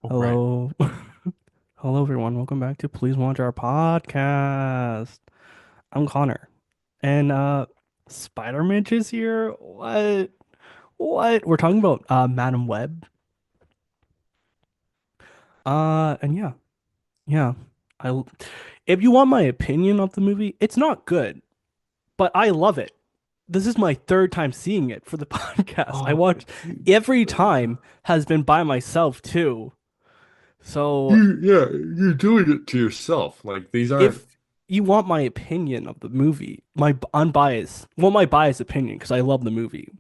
Oh, right. Hello. Hello, everyone. Welcome back to Please Watch Our Podcast. I'm Connor. And Spider-Man is here. What? What? We're talking about Madam Web. And yeah. I if you want my opinion of the movie, it's not good, but I love it. This is my third time seeing it for the podcast. I Oh, watched you, every time has been by myself too. So you're doing it to yourself. Like these aren't. if you want my opinion of the movie, my unbiased, well, my biased opinion, because I love the movie.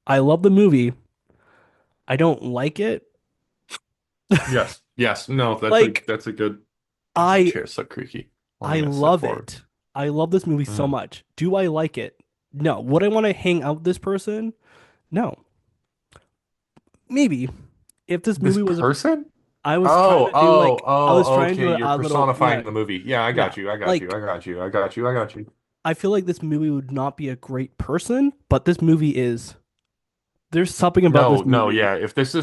I love the movie. I don't like it. Yes, yes. No, Like that's a good. God, my I chair's so creaky. Let I me step love forward. it. I love this movie so Mm. much. Do I like it? No. Would I want to hang out with this person? No. Maybe if this This movie was a, person? I was trying to do like I was trying to Okay. do You're a little, personifying the movie. Yeah, I yeah. got you. I got you. Like I got you. I got you. I got you. I feel like this movie would not be a great person, but this movie is. There's something about No, this no, movie. yeah. If this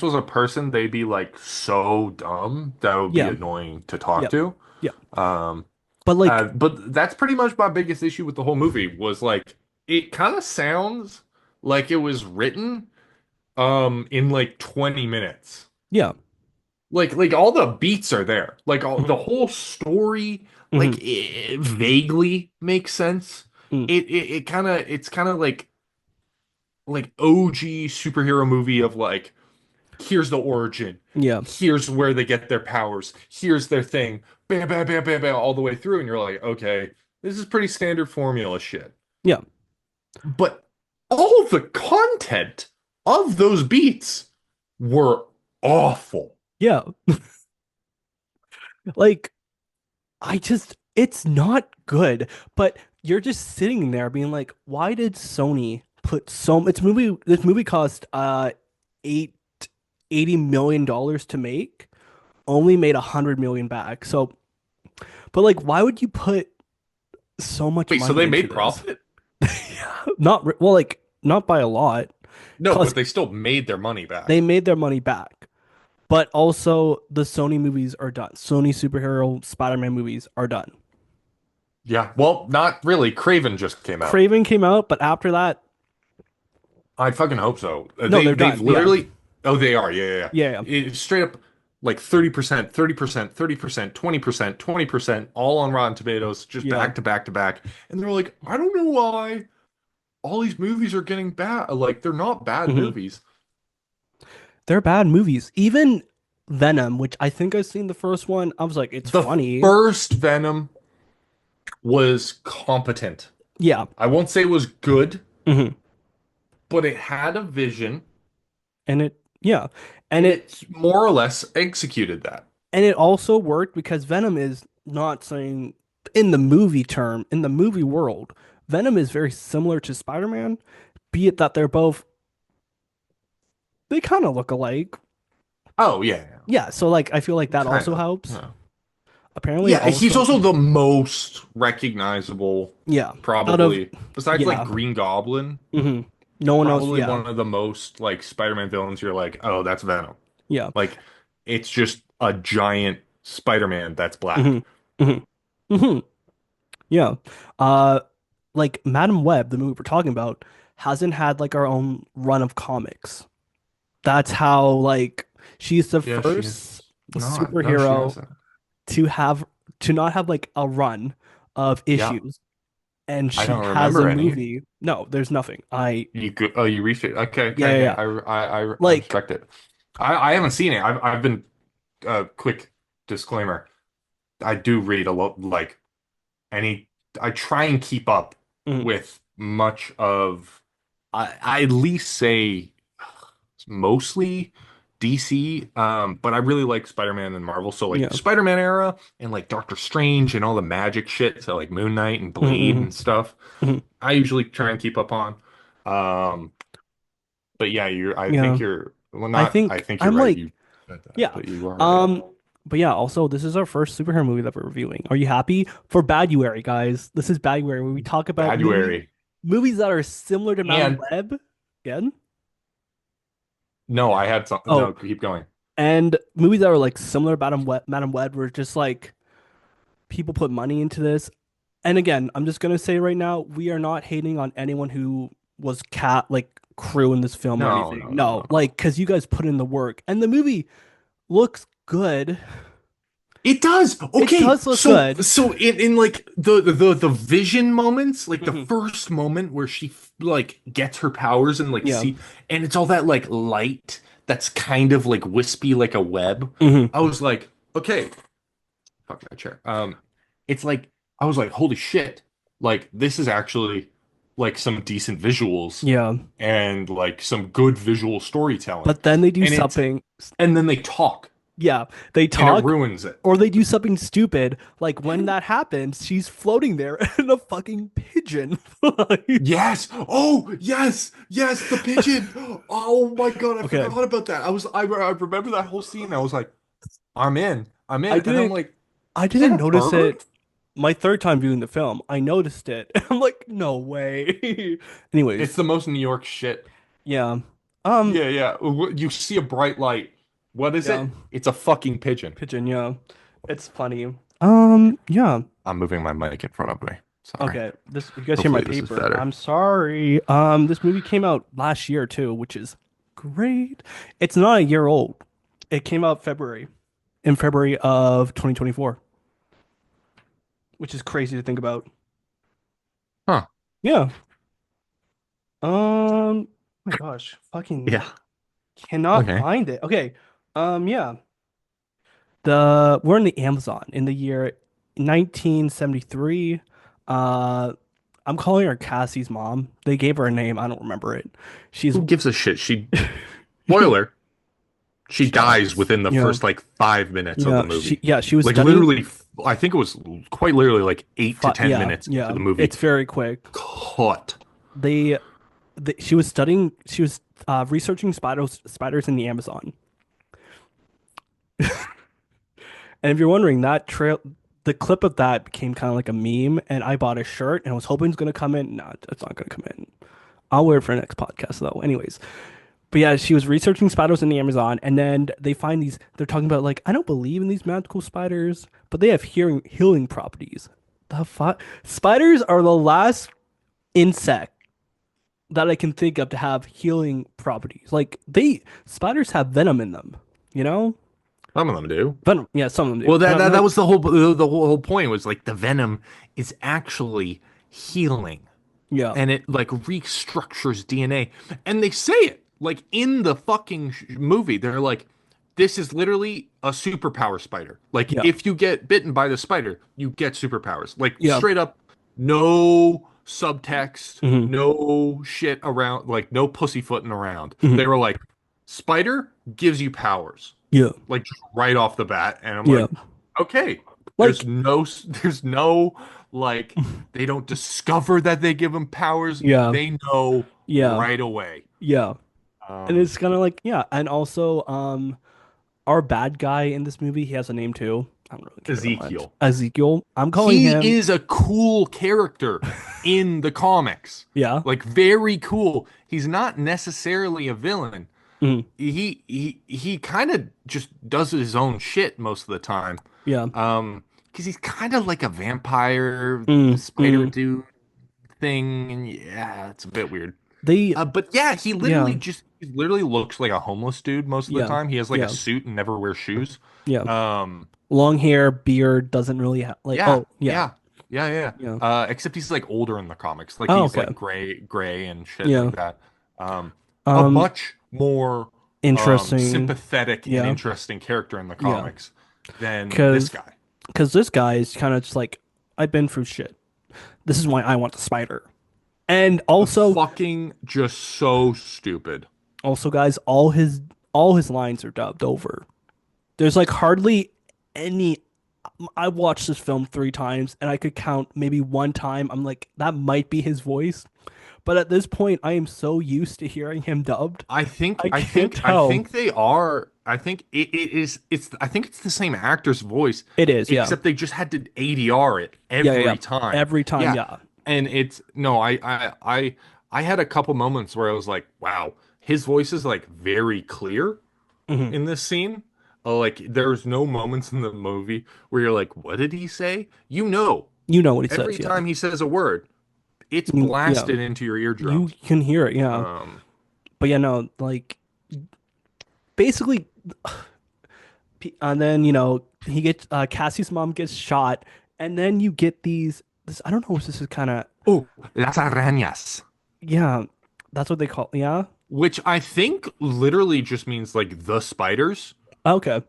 was a person, they'd be like so dumb that would be Yeah. annoying to talk Yep. to. Yep. Um, But like, but that's pretty much my biggest issue with the whole movie was like it kind of sounds like it was written in like 20 minutes. yeah. Like all the beats are there. Like all Mhm. the whole story like Mhm. it vaguely makes sense. Mm. It's kind of like OG superhero movie of like here's the origin. Yeah. Here's where they get their powers. Here's their thing. Bam, bam, bam, bam, bam, all the way through. And you're like, okay, this is pretty standard formula shit. Yeah. But all the content of those beats were awful. Yeah. Like, it's not good, but you're just sitting there being like, why did Sony put this movie cost eight, $80 million to make, only made 100 million back. So, but like, why would you put so much Wait, so money they into made this? profit? Well, like, not by a lot, No, because but they still made their money they back. made their money back. But also, the Sony movies are done. Sony superhero Spider-Man movies are done. Yeah, well, not really. Craven just came out. Craven came out, but after that, I fucking hope so. no, they're They've done. Yeah. literally. Oh, they are. Yeah, yeah, yeah. Yeah. Yeah. It's straight up like 30%, 30%, 30%, 20%, 20%, all on Rotten Tomatoes, just Yeah. back to back to back. And they're like, I don't know why all these movies are getting bad. Like, they're not bad Hmm. movies. They're bad movies. Even Venom, which I think I've seen the first one, I was like, it's The funny. first Venom was competent. Yeah. I won't say it was good, Hmm. but it had a vision Yeah. And and it it more or less executed that. and it also worked because Venom is not saying in the movie world, Venom is very similar to Spider-Man, be it that they kind of look alike. Oh, yeah, Yeah, so like I feel like yeah. that Kind also of. helps. Yeah. Apparently Yeah, he's also, also the most recognizable, yeah, out of probably, besides like yeah. Green Goblin, Hmm. No one else, probably yeah. one of the most like Spider-Man villains you're like, oh, that's Venom. Yeah. Like, it's just a giant Spider-Man that's Hmm. black. Hmm. Hmm. Yeah. Uh like Madam Web, the movie we're talking about, hasn't had like our own run of comics. That's how like she's the Yeah, she first is not. No, she superhero hasn't. to have to not have like a run of Yeah, issues. And I she don't has a remember any. movie. No, there's nothing. I You could, oh, you reached it. Okay, Yeah, okay, yeah, okay. yeah. I Like, respect it. I haven't seen it. I've been, quick disclaimer. I do read a lot, like, any I try and keep up mm, with much of I at least say mostly DC, but I really like Spider-Man and Marvel. So like yeah. Spider-Man era and like Doctor Strange and all the magic shit, so like Moon Knight and Blade Mm-hmm. and stuff. Hmm. I usually try and keep up on. Um, but yeah, I Yeah. think you're well I not I think think you're I'm right. like, You said that, yeah. but you are right. Um, but yeah, also this is our first superhero movie that we're reviewing. Are you happy? For Baduary, guys. This is Baduary where we talk about Baduary. movies that are similar to Madame And Web. Again? no, I had something. Oh, No, keep going. And movies that are like similar to Madam Web were just like people put money into this. And again, I'm just gonna say right now, we are not hating on anyone who was cat like crew in this film or No, anything. no, no, No, no, no. like because you guys put in the work, and the movie looks good. It does. It Okay, does look so good. in like the vision moments, like the Hmm. first moment where she like gets her powers and like Yeah. see, and it's all that like light that's kind of like wispy like a web. Hmm. I was like, okay, fuck that chair. It's like I was like, holy shit, like this is actually like some decent visuals Yeah. and like some good visual storytelling, But then they do and it's something. and then they talk Yeah, they and it talk ruins it. or they do something stupid. Like when that happens, she's floating there and a fucking pigeon flies. Yes. Oh, yes. Yes, the pigeon. Oh my God, I Okay, forgot about that. I remember that whole scene. I was like, I'm in. I'm I in. And I'm didn't like, I is that didn't a notice bird? it my third time viewing the film. I noticed it. I'm like, no way. It's Anyways, the most New York shit. yeah. Um, Yeah, yeah. You see a bright light. What is yeah, it? It's a fucking pigeon. pigeon, yeah. It's funny. Yeah. I'm moving my mic in front of me. Sorry. Okay, this you guys hear my Hopefully this is paper. better. I'm sorry. This movie came out last year too, which is great. It's not a year old. It came out in February of 2024, which is crazy to think about. Huh. Yeah. Oh my gosh, fucking Yeah. cannot Okay. find it. Okay. Yeah. The we're in the Amazon in the year 1973. Uh, I'm calling her Cassie's mom. They gave her a name. I don't remember it. She's Who gives a shit? Spoiler. She she dies dies. within the Yeah. first like 5 minutes of the Yeah. movie. She was Like studying. literally, I think it was quite literally like 8 to 10 Yeah. minutes into Yeah. the movie. It's very quick. Cut. They, she was studying. She was researching spiders in the Amazon. And if you're wondering, the clip of that became kind of like a meme, and I bought a shirt and I was hoping it's gonna come in. No, it's not gonna come in. I'll wear it for the next podcast though. Anyways, but yeah, she was researching spiders in the Amazon, and then they find these. They're talking about like I don't believe in these magical spiders, but they have healing properties. The fuck? Spiders are the last insect that I can think of to have healing properties. Like spiders have venom in them. You know, Some of them do. venom. Yeah, some of them do. Well, that, Not, that that not, was the whole point was like the venom is actually healing yeah, and it like restructures DNA. And they say it like in the fucking movie. They're like, this is literally a superpower spider. Like yeah, if you get bitten by the spider, you get superpowers. Like yeah. straight up, no subtext, Hmm. no shit around, like no pussyfooting around. They Hmm. were like, spider gives you powers Yeah, like just right off the bat, and I'm yeah. like, okay, Like, there's no like they don't discover that they give them powers. yeah, They know yeah, right away. yeah. And Um, it's kind of like, yeah. And also, our bad guy in this movie, he has a name too. I don't really care that much. Ezekiel. Ezekiel. I'm calling He him. is a cool character in the comics. Yeah. Like very cool. He's not necessarily a villain. Mhm. He kind of just does his own shit most of the time. Yeah. Because he's kind of like a vampire Mm, spider mm. dude thing, and yeah, it's a bit weird. They, But yeah, yeah, he literally looks like a homeless dude most of the yeah, time. He has like a yeah, suit and never wears shoes. yeah. Um, Long hair, beard doesn't really have like. yeah, Oh, yeah, yeah, yeah, yeah. yeah. Except he's like older in the comics. Like Oh, he's okay. like gray and shit Yeah. like that. Um, a Um, much more interesting. sympathetic and Yeah, interesting character in the yeah. comics than this Cause, guy. cause this guy is kind of just like, I've been through shit. This is why I want the spider. And Fucking just so stupid. also, guys, all his lines are dubbed over. There's like hardly any. I watched this film 3 times, and I could count maybe one time. I'm like, that might be his voice. But at this point, I am so used to hearing him dubbed, I think I I can't think I tell. think they are. I think it is. It's. I think it's the same actor's voice, It is, yeah, except they just had to ADR it yeah, yeah, yeah. every time. Every time, Yeah, yeah. and it's no. I had a couple moments where I was like, wow, his voice is like very clear Hmm. in this scene. like there's no moments in the movie where you're like, what did he say? You know, You know what he says, every yeah. time he says a word, it's Yeah. blasted into your You eardrums. can hear it, yeah. Um, But yeah, no, like basically, and then he gets Cassie's mom gets shot, and then you get these. This I don't know if this is kind of oh, las arañas, yeah, that's what they call yeah. which I think literally just means like the spiders, Okay,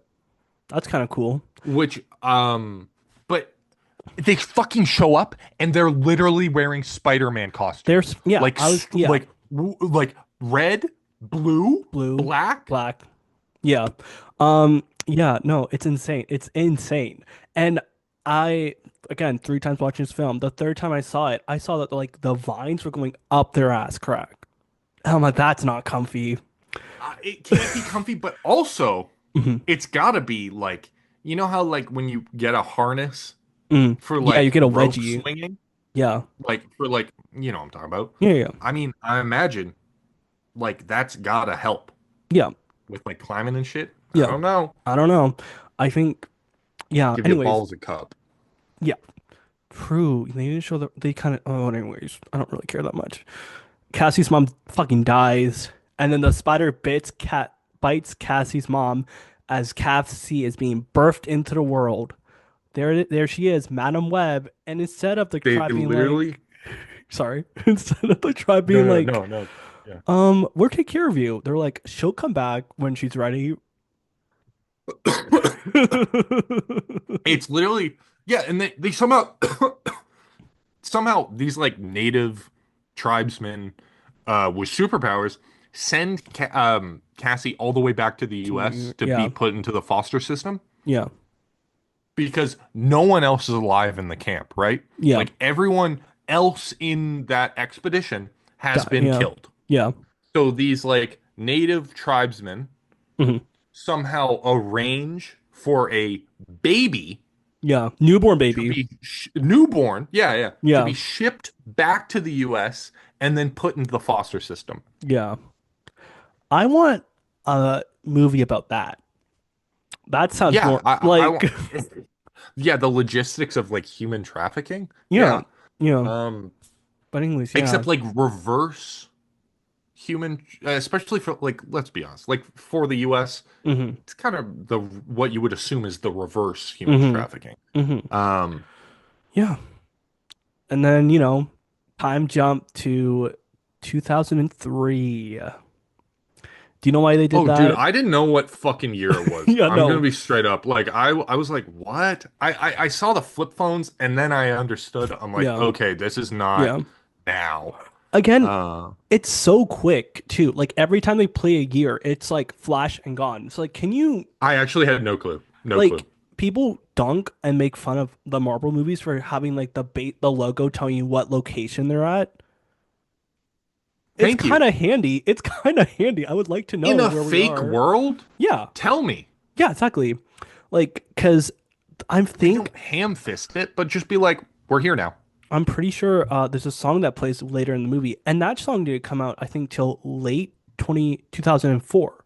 that's kind of cool. which but they fucking show up and they're literally wearing Spider-Man There's costumes. yeah, Like I was yeah, like red, blue, blue, black. black, yeah, yeah, no, it's insane. It's insane, and I again 3 times watching this film. The third time I saw it, I saw that like the vines were going up their ass crack. And I'm like, that's not comfy. It can't be comfy, but also Mhm. it's gotta be like, you know how like when you get a harness for Yeah, you like get a rope wedgie. swinging, Yeah, like for like, you know what I'm talking about. yeah, yeah, I mean, I imagine like that's gotta help yeah, with like climbing and shit. I yeah. don't know. I don't know. I think, yeah. Give your Anyways, balls a cup. yeah. True. They didn't show the. They kind of. Oh, anyways, I don't really care that much. Cassie's mom fucking dies, and then the spider bites Cassie's mom as Cassie is being birthed into the world. There she is, Madam Web, and instead of the They tribe being like, literally sorry, instead of the tribe no being no like, no no. Yeah. we'll take care of you. They're like, she'll come back when she's ready. It's literally yeah, and they somehow somehow these like native tribesmen with superpowers send Cassie all the way back to the US to be Yeah, put into the foster system yeah, because no one else is alive in the camp, right? yeah, Like everyone else in that expedition has been yeah, killed. yeah. So these like native tribesmen Mhm. somehow arrange for a baby Yeah, newborn to baby. be newborn, yeah, yeah, to Yeah, be shipped back to the US and then put into the foster system. yeah. I want a movie about that. That sounds Yeah, more like, want, yeah, the logistics of like human trafficking. yeah, Yeah. yeah. Um, But anyways, yeah. except like reverse human, especially for like, let's be honest, like for the US, Hmm. it's kind of the what you would assume is the reverse human Hmm. trafficking. Hmm. Um, Yeah. And then, time jump to 2003. Do you know why they did Oh, dude, that? I didn't know what fucking year it was. Yeah, I'm gonna no. be straight up. Like I was like, what? I saw the flip phones and then I understood. I'm like, Yeah. okay, this is not Yeah. now. Again, Uh, it's so quick too. Like every time they play a year, it's like flash and gone. It's like, can you I actually had no clue. No clue. like people dunk and make fun of the Marvel movies for having like the logo telling you what location they're at. It's Thank kind you. of handy. It's kind of handy. I would like to know In a where we fake are. world, Yeah. tell me. Yeah, exactly. Like, because I They think don't ham fist it, but just be like, we're here now. I'm pretty sure there's a song that plays later in the movie, and that song didn't come out, I think, till late 2004.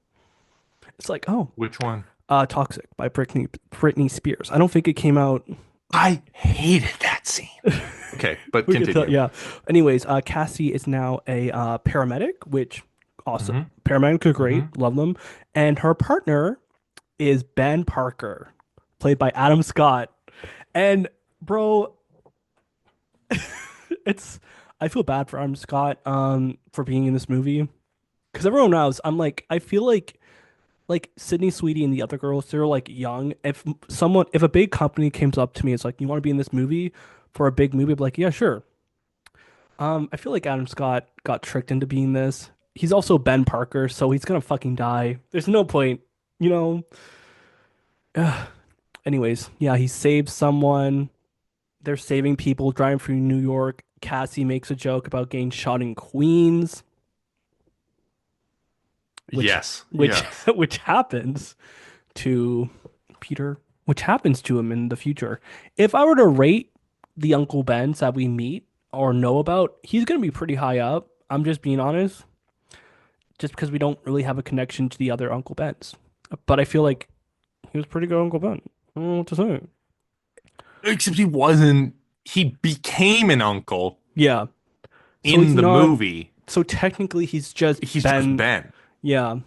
It's like, oh, Which one? Toxic by Britney Spears. I don't think it came out. I hated that scene. Okay, but We could tell, continue. yeah. Anyways, Cassie is now a paramedic, which awesome. Hmm. Paramedics are Hmm. great, love them. And her partner is Ben Parker, played by Adam Scott. And bro, it's I feel bad for Adam Scott for being in this movie because everyone knows I feel like Sydney Sweetie and the other girls, they're like young. If a big company comes up to me, it's like, you want to be in this movie for a big movie, I'd be like, yeah, sure. I feel like Adam Scott got tricked into being this. He's also Ben Parker, so he's gonna fucking die. There's no point, you know. Anyways, yeah, he saves someone. They're saving people driving through New York. Cassie makes a joke about getting shot in Queens, which Yes, which yes. which happens to Peter, which happens to him in the future. If I were to rate the Uncle Bens that we meet or know about, he's gonna be pretty high up. I'm just being honest, just because we don't really have a connection to the other Uncle Bens. But I feel like He was pretty good Uncle Ben. I don't know what to say. Except he wasn't. He became an uncle Yeah. So he's in the not. movie. So technically, he's just He's just Ben. Ben. Yeah.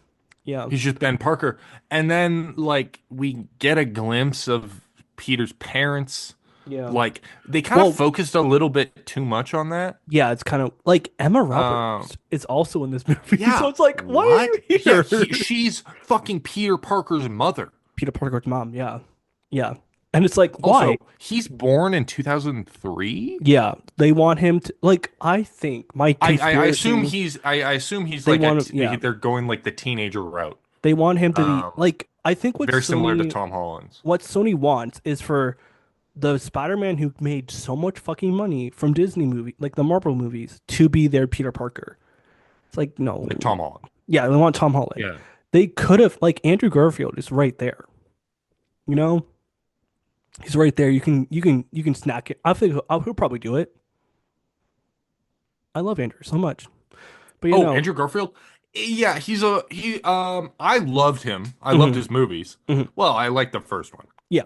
Yeah. He's just Ben Parker. And then like we get a glimpse of Peter's parents. Yeah. Like they kind of Well, focused a little bit too much on that. yeah, it's kind of like Emma Um, Roberts is also in this movie. So yeah. it's like, why are What? you Yeah, here? she's fucking Peter Parker's mother. Peter Parker's mom. Yeah. Yeah. And it's like, why? Also, he's born in 2003. Yeah. They want him to, like, I think my I assume conspiracy, I assume he's they like want him, yeah. they're going like the teenager route. They want him to be, Um, like, I think Very similar to Tom Holland's. What Sony wants is for the Spider-Man who made so much fucking money from Disney movie, like the Marvel movies, to be their Peter Parker. It's like, no. Like Tom Holland. Yeah, they want Tom Holland. Yeah. They could have, like, Andrew Garfield is right there. You know? He's right there. You can snack it. I think he'll probably do it. I love Andrew so much. But Oh, Andrew Garfield? Yeah, I loved him. I loved mhm, his movies. mhm. Well, I liked the first one. Yeah.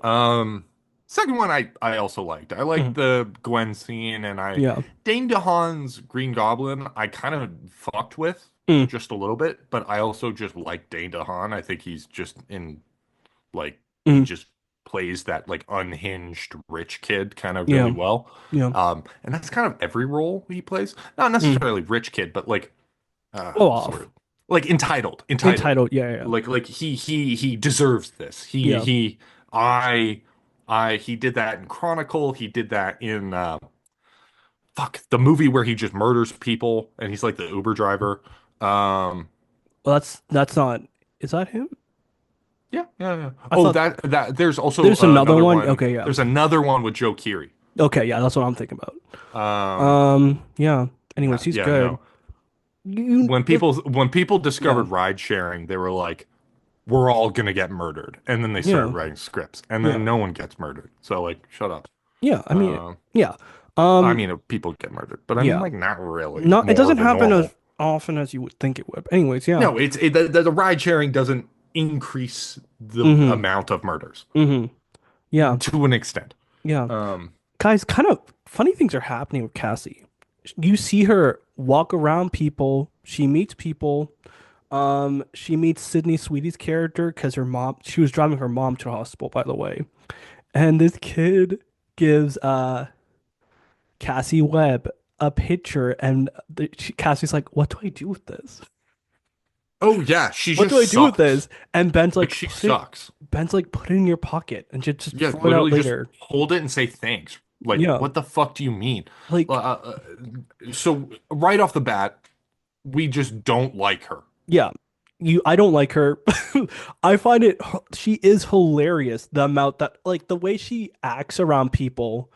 Second one I also liked. I liked Mhm. the Gwen scene and I Yeah. Dane DeHaan's Green Goblin I kind of fucked with Mm, just a little bit, but I also just like Dane DeHaan. I think he's just in like he mm, just plays that like unhinged rich kid kind of really yeah. well. Yeah. And that's kind of every role he plays. Not Mm. necessarily rich kid, but like Go what's the off. word? Like entitled. Entitled. Yeah, yeah. Like he deserves this. Yeah. I he did that in Chronicle. He did that in fuck the movie where he just murders people and he's like the Uber driver. Um, Well, that's not. Is that him? yeah. I Oh, thought that there's also there's another another one. one. Okay, yeah. There's another one with Joe Keery. Okay, yeah, that's what I'm thinking about. Um, Yeah. Anyways, he's yeah, good. no. You, When people yeah, discovered ride sharing, they were like, "We're all gonna get murdered," and then they started yeah, writing scripts, and yeah, then no one gets murdered. So like, shut up. yeah. I mean, Um, yeah. I Um, mean, people get murdered, but I mean, yeah. like, not really. Not. It More doesn't than happen as normal. often as you would think it would. Anyways, yeah. No, the ride sharing doesn't increase the Mm-hmm. amount of murders Mm-hmm. Yeah. to an extent. Yeah. Um, Guys, kind of funny things are happening with Cassie. You see her walk around people. She meets people. She meets Sydney Sweetie's character because her mom, she was driving her mom to the hospital, by the way. And this kid gives Cassie Webb a picture, and Cassie's like, "What do I do with this? oh yeah, she What do just I do with sucks. this?" And Ben's Like like, she sucks. Put it in your pocket and just Yeah, throw it out literally just later." hold it and say thanks. Like, Yeah, what the fuck do you mean? Uh, like, uh, so right off the bat, we just don't like her. yeah. I don't like her. I find she is hilarious. The amount that, like, the way she acts around people.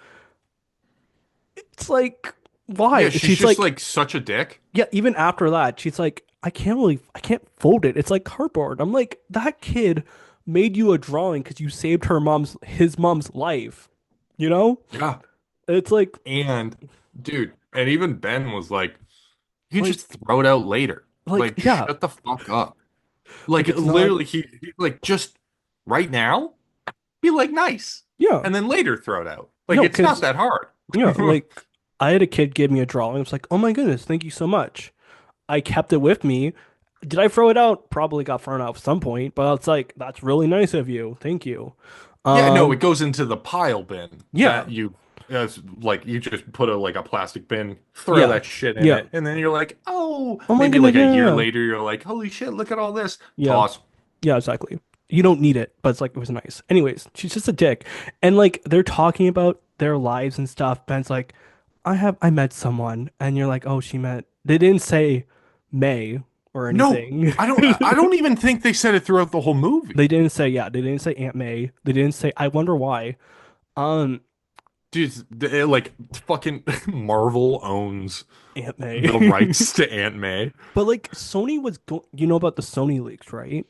It's like, why? Yeah, she's She's just like, like such a dick. yeah, even after that, she's like, I can't fold it. It's like cardboard. I'm like, that kid made you a drawing because you saved his mom's life. You know? Yeah. It's And dude, and even Ben was like, you can like, just throw it out later. Like, yeah, shut the fuck up. like Like it's not, literally he like just right now, be like nice. yeah, And then later throw it out. Like no, it's not because, that hard. yeah, like, I had a kid give me a drawing. I was like, oh my goodness, thank you so much. I kept it with me. Did I throw it out? Probably got thrown out at some point, but it's like, that's really nice of you. Thank you. Yeah, no, Um, it goes into the pile bin yeah, that you as like you just put a plastic bin, throw yeah, that shit in yeah. it, and then you're like, oh, Oh my maybe goodness, like a yeah, year yeah, later, you're like, holy shit, look at all this. yeah. Toss. Yeah, exactly. You don't need it, but it's like it was nice. Anyways, she's just a dick. And like they're talking about their lives and stuff. Ben's like, I met someone, and you're like, oh, she met. They didn't say May or No, anything. I don't even think they said it throughout the whole movie. They didn't say, yeah, they didn't say Aunt May. They didn't say, I wonder why. Um, Dude, like fucking Marvel owns Aunt the May. rights to Aunt May. But like Sony was go you know about the Sony leaks, right?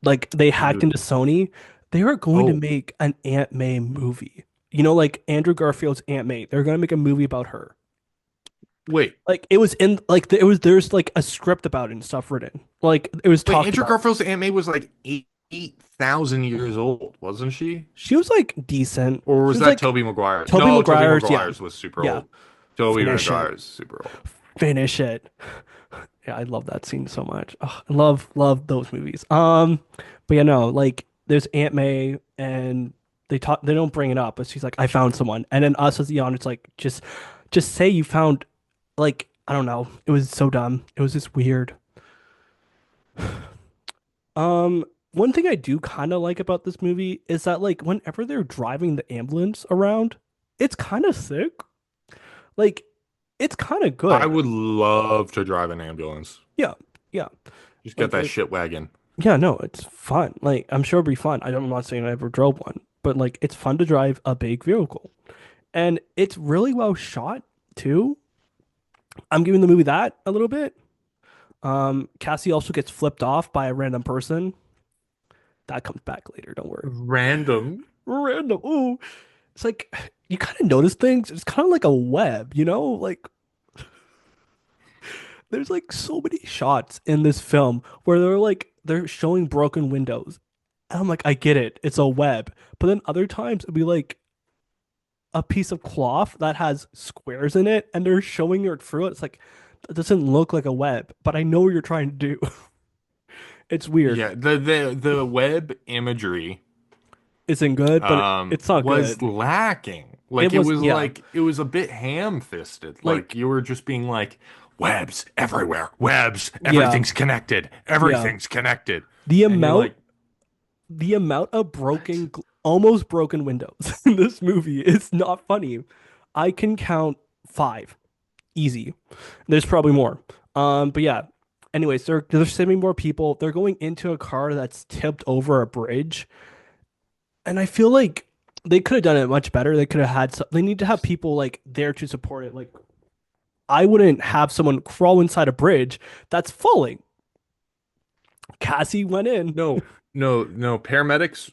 Like they hacked Dude. into Sony. They were going to Oh, make an Aunt May movie. You know, like Andrew Garfield's Aunt May. They're gonna make a movie about her. wait. Like it was in like there's like a script about it and stuff written. Like it was Wait, talked Andrew about. Garfield's Aunt May was like 80 8,000 years old, wasn't she? She was like decent. Or She was was that like Toby Maguire? Toby No, Toby Maguire's, yeah. Maguire's was super Yeah. old. Toby Finish it. Maguire's super old. Finish it. Yeah, I love that scene so much. Ugh, I love those movies. But you know, like there's Aunt May and they don't bring it up, but she's like, I found someone. And then us as the audience, like, just say you found like I don't know. It was so dumb. It was just weird. One thing I do kind of like about this movie is that like whenever they're driving the ambulance around, it's kind of sick. Like it's kind of I good. would love to drive an ambulance. Yeah. Yeah. Just get Like that shit wagon. yeah, no, it's fun. Like I'm sure it'll be fun. I'm not saying I ever drove one, but like it's fun to drive a big vehicle. And it's really well shot too. I'm giving the movie that a little bit. Cassie also gets flipped off by a random person. That comes back later, don't worry. Random. Random. Ooh. It's like you kind of notice things. It's kind of like a web, you know? Like there's like so many shots in this film where they're showing broken windows. And I'm like, I get it. It's a web. But then other times it'd be like a piece of cloth that has squares in it and they're showing it through it. It's like it doesn't look like a web, but I know what you're trying to do. It's weird. Yeah, the web imagery Isn't good, but it's not was good. lacking. It Like was yeah. it was a bit ham-fisted. Like Like you were just being like webs everywhere. Webs, yeah. everything's connected. Yeah. Everything's connected. The And you're amount like, the amount of what? almost broken windows in this movie is not funny. I can count five easy. There's probably more. But yeah. Anyways, they're sending more people. They're going into a car that's tipped over a bridge, and I feel like they could have done it much better. They could have had they need to have people like there to support it. Like I wouldn't have someone crawl inside a bridge that's falling. Cassie went in. No. Paramedics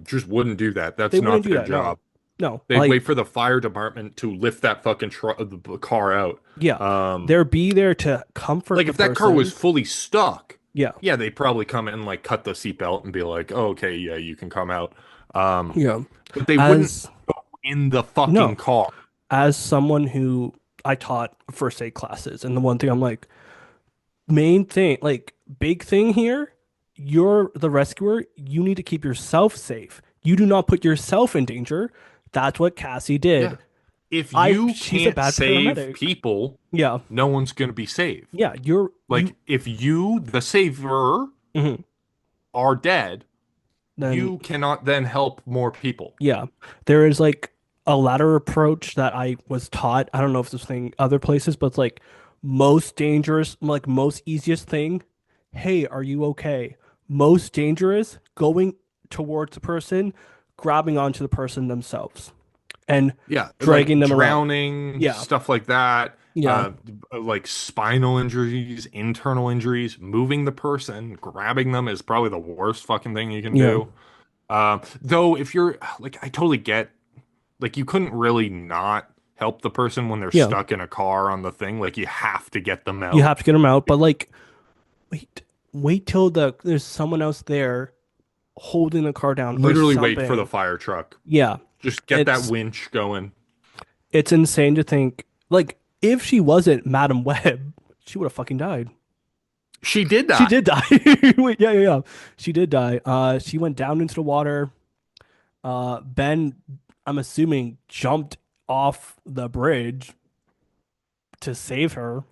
just wouldn't do that. They That's wouldn't not do their that. No, job. no. They'd Like wait for the fire department to lift that fucking the car out. yeah, Um, there be there to comfort like the if that car was person. fully stuck, Yeah, yeah, they'd probably come in and like cut the seatbelt and be like, "Oh, okay, yeah, you can come out." Um, yeah. but they wouldn't As go in the fucking no, car. as someone who I taught first aid classes, and the one thing I'm like, main thing, like big thing here, you're the rescuer. You need to keep yourself safe. You do not put yourself in danger. That's what Cassie Yeah. did. If I you she's a can't bad save paramedic. people, Yeah, no one's gonna be saved. yeah. You Like if you, the saver, mhm. are dead, Then you cannot then help more people. yeah, there is like a ladder approach that I was taught. I don't know if this thing other places, but it's like most dangerous, like most easiest thing. Hey, are you okay? Most dangerous, going towards the person, grabbing onto the person themselves and Yeah, like dragging them around. drowning, Yeah, stuff like that. yeah, Uh, like spinal injuries, internal injuries, moving the person, grabbing them is probably the worst fucking thing you can yeah, do. Though if you're like, I totally get, like, you couldn't really not help the person when they're yeah. stuck in a car on the thing. Like, you have to get them You out. have to get them out, but like, wait till there's someone else there holding the car down or Literally wait for the something. fire truck. Yeah, Just get that it's winch going. it's insane to think like if she wasn't Madam Web, she would have fucking died. She did She die. did die. Wait, yeah, yeah, yeah. She did die. She went down into the water. Ben, I'm assuming, jumped off the bridge to save her.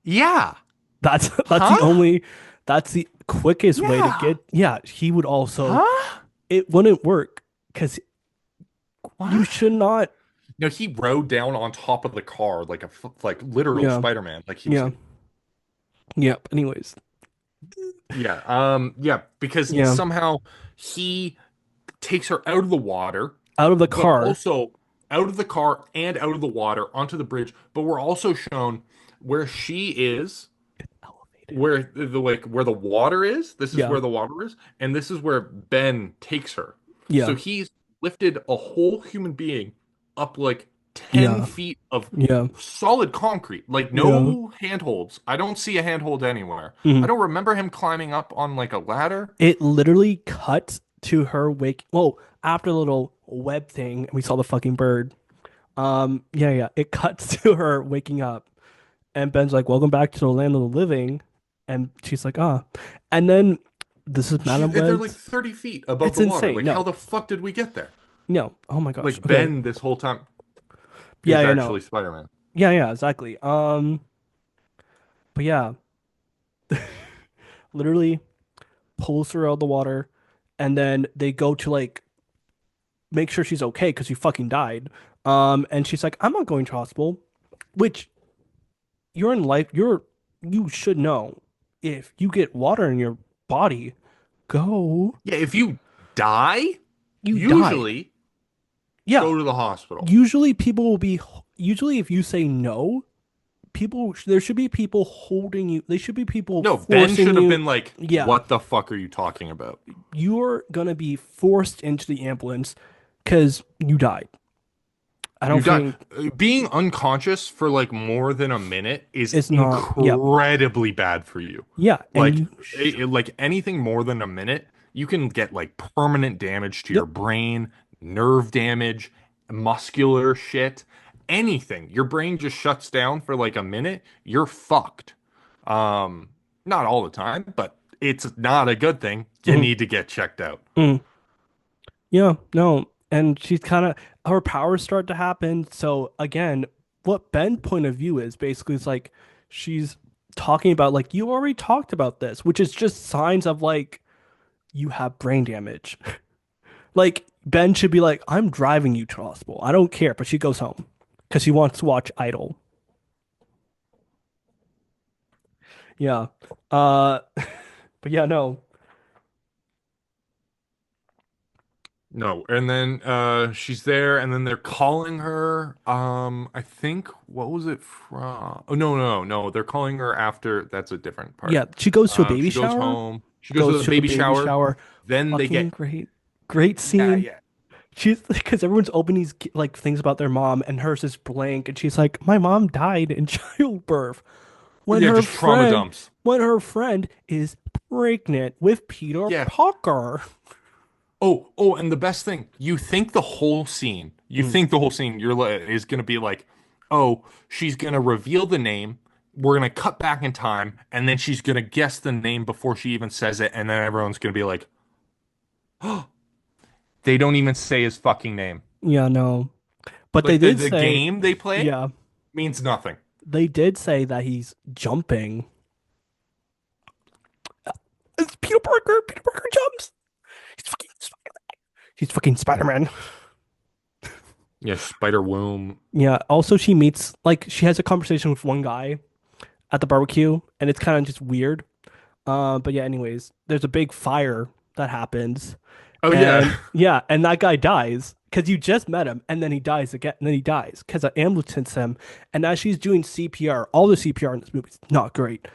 Yeah. That's the Huh? only that's the quickest way to Yeah. get. Yeah, he would also. Huh? It wouldn't work because you What? should not. No, he rode down on top of the car like like literal Yeah, Spider-Man. Like he was yeah, like, yeah. Anyways, yeah, yeah, because yeah. somehow he takes her out of the water, Out of the but car. also out of the car and out of the water onto the bridge. But we're also shown where she is, Elevated. where like where the water is. This is Yeah, where the water is, and this is where Ben takes her. yeah, So he's lifted a whole human being up like 10 Yeah. feet of Yeah. solid concrete, like Yeah. no handholds. I don't see a handhold anywhere. I Mhm. don't remember him climbing up on like a ladder. It literally cuts to her wake. Well, after the little web thing, we saw the fucking bird. Yeah, yeah. It cuts to her waking up, and Ben's like, "Welcome back to the land of the living," and she's like, "Ah," and then this is Madame They're like Web's. 30 feet above It's the water. insane. Like, how No, the fuck did we get there? no. Oh my gosh. Like, Okay. Ben, this whole time, Yeah, is yeah, no. actually Spider-Man. Yeah, yeah, exactly. But yeah, literally pulls her out of the water, and then they go to like make sure she's okay because she fucking died. And she's like, I'm not going to hospital, which you're in life, you should know if you get water in your body, go. Yeah, if you die, You died. usually Yeah. go to the hospital. Usually people will be, usually if you say no, there should be people holding you. They should be people No, Ben forcing should have you. been like, Yeah. what the fuck are you talking about? You're gonna be forced into the ambulance because you died. I You don't died. think Being unconscious for like more than a minute is it's not. Yep. incredibly bad for you. Yeah. And Like, you, like anything more than a minute, you can get like permanent damage to your yep. brain, nerve damage, muscular shit, anything. Your brain just shuts down for like a minute, you're fucked. Not all the time, but it's not a good thing. You Mhm. need to get checked out. Mm. Yeah, no. And she's kind of her powers start to happen. So again, what Ben's point of view is basically is like she's talking about like you already talked about this, which is just signs of like you have brain damage. Like Ben should be like, I'm driving you to hospital. I don't care, but she goes home because she wants to watch Idol. Yeah. Uh, but yeah, no. No, and then she's there and then they're calling her I think what was it from? Oh no, they're calling her after that's a different part. Yeah, she goes to a baby She goes shower. home. She goes to Goes the to the baby baby shower. shower. Then they Fucking get great. Great yeah, scene. yeah. She's because everyone's opening these like things about their mom, and hers is blank, and she's like, "My mom died in childbirth." When Yeah, her just trauma friend, dumps. when her friend is pregnant with Peter Yeah. Parker. Oh, and the best thing, you Mm, think the whole scene is gonna be like, oh, she's gonna reveal the name. We're gonna cut back in time, and then she's gonna guess the name before she even says it, and then everyone's gonna be like, they don't even say his fucking name. yeah, no, but they Like the did the say, game they play yeah, means nothing. they did say that he's jumping. It's Peter Parker. Peter Parker jumps. He's fucking Spider-Man. Yeah, spider womb. Yeah. Also, she meets like she has a conversation with one guy at the barbecue, and it's kind of just weird. But yeah, anyways, there's a big fire that happens, Oh yeah. and yeah, and that guy dies because you just met him, and then he dies again, and then he dies because an ambulance hits him, and as she's doing CPR, all the CPR in this movie is not great.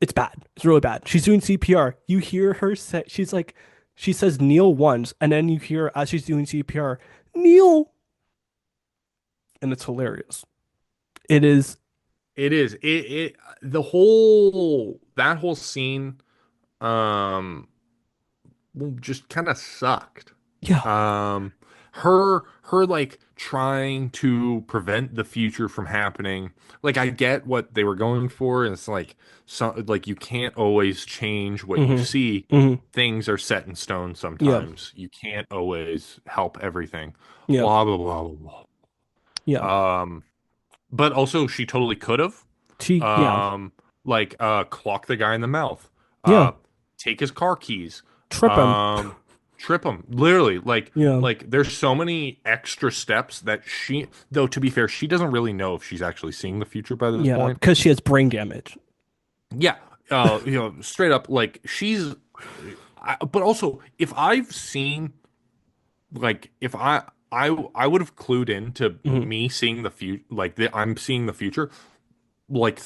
It's bad. It's really bad. She's doing CPR. You hear her say, she's like, she says kneel once, and then you hear as she's doing CPR, kneel, and it's hilarious. It is, It is. It the whole that whole scene um well, just kind of sucked. yeah. Um, her like trying to prevent the future from happening. Like I get what they were going for, and it's like like you can't always change what you Hmm. see. Hmm. Things are set in stone Yeah. sometimes. You can't always help everything. Yeah. Blah blah blah blah Yeah. blah. But also she totally could have. Yeah. Um, like clock the guy in the mouth. Yeah. Uh, take his car keys. Trip him. Um, trip him. Literally, Yeah. there's so many extra steps that she, though to be fair, she doesn't really know if she's actually seeing the future by this Yeah. point. Because she has brain damage. Yeah. Straight up, like but also if I've seen, like, if I would have clued in to Hmm. me seeing the future, like I'm seeing the future, like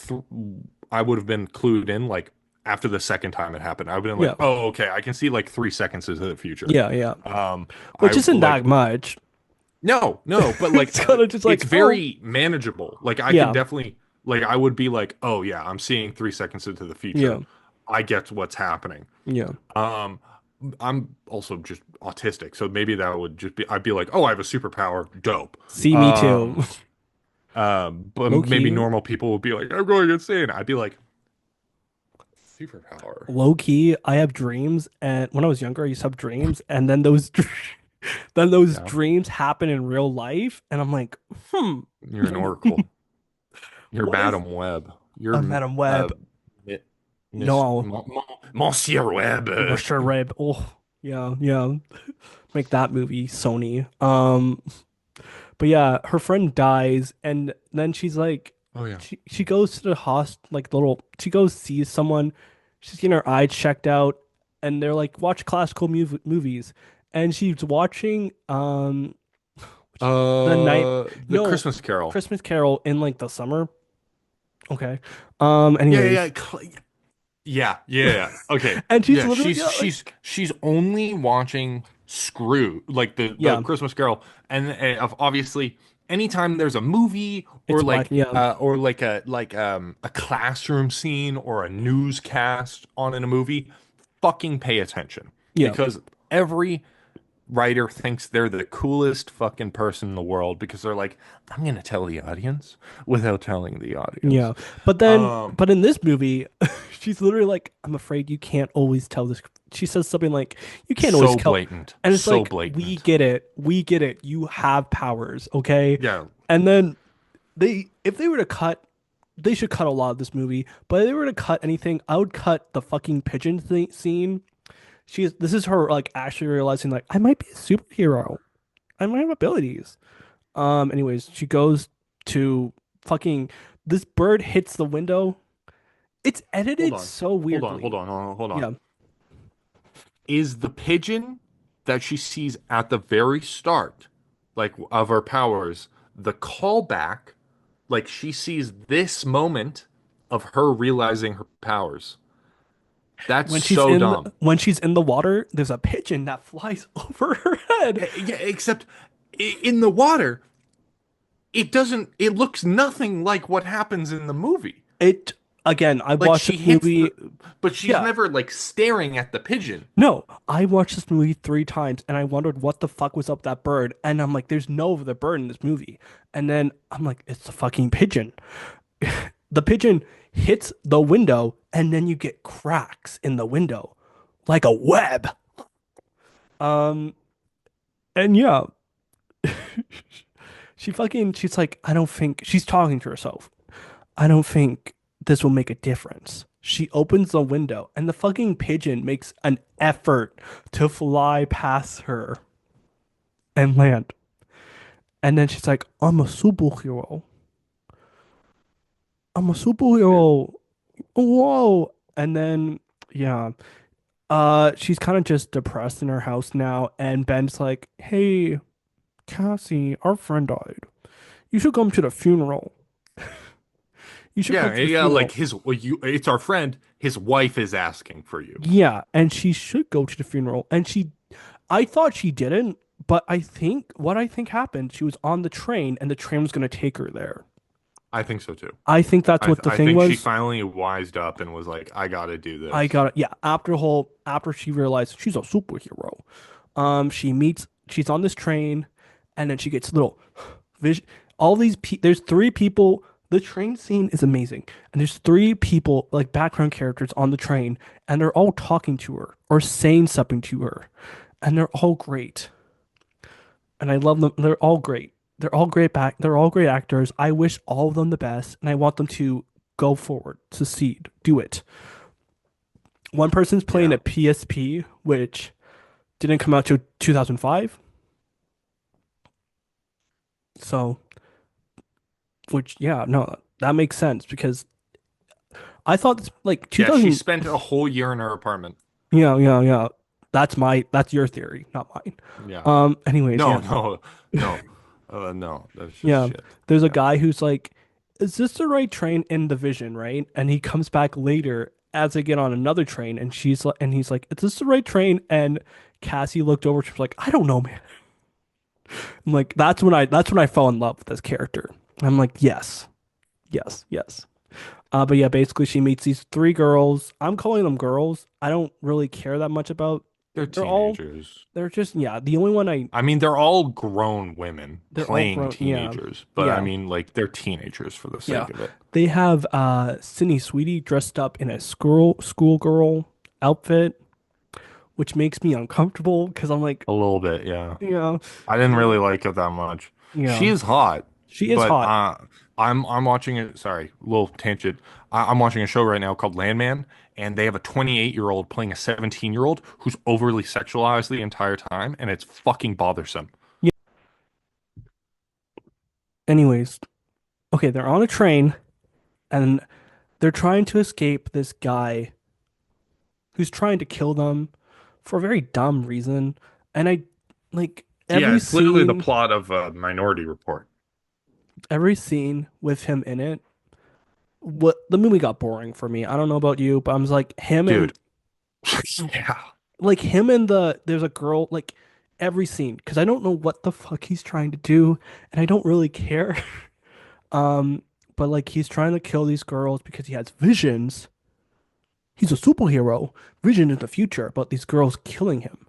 I would have been clued in like after the second time it happened. I would have been like, Yeah. oh, okay, I can see like 3 seconds into the future. Yeah. Yeah. Um, I Which isn't like, that much. No, but like It's kind of just it's like, oh, very manageable. Like I can yeah, definitely like I would be like, "Oh yeah, I'm seeing 3 seconds into the yeah, future. I get what's happening." yeah. Um I'm also just autistic, so maybe that would just be I'd be like, "Oh, I have a superpower. Dope." See, me too. Um but Low maybe key, normal people would be like, "I'm going insane." I'd be like, "Superpower." low key, I have dreams, and when I was younger, I used to have dreams, and then then those Yeah. dreams happen in real life, and I'm like, hmm, You're an oracle. You're what if Madam Web. You're I'm Madam uh Web? Mi- Miss No, Monsieur Web. Mr. Rib. Oh, yeah, yeah. Make that movie, Sony. But yeah, her friend dies, and then she's like, Oh yeah. she goes to the like little, she goes sees someone, she's getting her eyes checked out, and they're like, watch classical movies, and she's watching the night, The no, Christmas Carol. Christmas Carol in like the summer. Okay. Yeah, yeah, Anyways, yeah. Okay. and she's Yeah, literally like, she's only watching Scrooge, like the yeah, Christmas Carol, and obviously anytime there's a movie it's black. Yeah, or like a classroom scene or a newscast on in a movie, fucking pay attention yeah. because every writer thinks they're the coolest fucking person in the world because they're like, I'm gonna tell the audience without telling the audience. Yeah. But then, Um, but in this movie, she's literally like, I'm afraid you can't always tell this. She says something like, you can't always so tell. blatant, And it's so like, we blatant. get it. We get it. You have powers. Okay. Yeah, And then if they were to cut, they should cut a lot of this movie, but if they were to cut anything, I would cut the fucking pigeon scene. This is her like actually realizing like, I might be a superhero. I might have abilities. Anyways, she goes to fucking, this bird hits the window. It's hold edited on, so weirdly. hold on. Yeah. Is the pigeon that she sees at the very start, like of her powers, the callback? Like she sees this moment of her realizing her powers. That's so dumb. When she's in the water, there's a pigeon that flies over her head. Yeah, except in the water, it doesn't. It looks nothing like what happens in the movie. It Again, I Like watched she this hits movie. the, but she's Yeah. never like staring at the pigeon. No, I watched this movie 3 times and I wondered what the fuck was up that bird. And I'm like, there's no other bird in this movie. And then I'm like, it's the fucking pigeon. The pigeon hits the window and then you get cracks in the window like a web. Um, and yeah, she's like, I don't think she's talking to herself. I don't think this will make a difference. She opens the window and the fucking pigeon makes an effort to fly past her and land. And then she's like, I'm a superhero. I'm a Yeah. superhero. Whoa. And then, yeah, she's kind of just depressed in her house now. And Ben's like, hey, Cassie, our friend died. You should come to the funeral. You should come to the Yeah. Like funeral. his, well, it's our friend. His wife is asking for you. Yeah, and she should go to the funeral. I thought she didn't, but what I think happened, she was on the train and the train was going to take her there. I think so too. I think that's what the I thing think she was. finally wised up and was like, I gotta do I this. got it. Yeah, after she realized she's a superhero, she's on this train, and then she gets little vision. There's 3 people. The train scene is amazing, and there's 3 people like background characters on the train, and they're all talking to her or saying something to her, and they're all great, and I love them. They're all great. They're all great actors. I wish all of them the best, and I want them to go forward, succeed, do it. One person's playing Yeah. a PSP, which didn't come out till 2005. So, which, yeah, no, that makes sense because I thought this, like Yeah, she 2000, spent a whole year in her apartment. yeah, yeah, yeah. That's your theory, not mine. Yeah. Anyways, No, yeah, no. No. That's just yeah. shit. There's a Yeah. guy who's like, is this the right train in the vision, right? And he comes back later as they get on another train, and he's like, is this the right train? And Cassie looked over, she's like, I don't know, man. I'm like, that's when I fell in love with this character. I'm like, yes, yes, yes. But yeah, basically she meets these three girls. I'm calling them girls. I don't really care that much about. They're They're all, teenagers. they're just, yeah. The only one I mean, they're all grown women they're all playing grown. Yeah, teenagers, but I yeah, mean, like, they're teenagers for the yeah. sake of it. They have Sydney Sweetie dressed up in a schoolgirl outfit, which makes me uncomfortable because I'm like, A little bit, yeah. yeah, I didn't yeah, really like it that much. She yeah. is hot, She is but hot. I'm watching it. Sorry, little tangent. I'm watching a show right now called Landman, and they have a 28-year-old playing a 17-year-old who's overly sexualized the entire time, and it's fucking bothersome. Yeah. Anyways, okay, they're on a train and they're trying to escape this guy who's trying to kill them for a very dumb reason. And I like Yeah, it's literally the plot of Minority Report. every scene with him in it. What the movie got boring for me. I don't know about you, but I was like him and Dude. Yeah. there's a girl like every scene because I don't know what the fuck he's trying to do and I don't really care. But like he's trying to kill these girls because he has visions. He's a superhero. Vision in the future, but these girls killing him.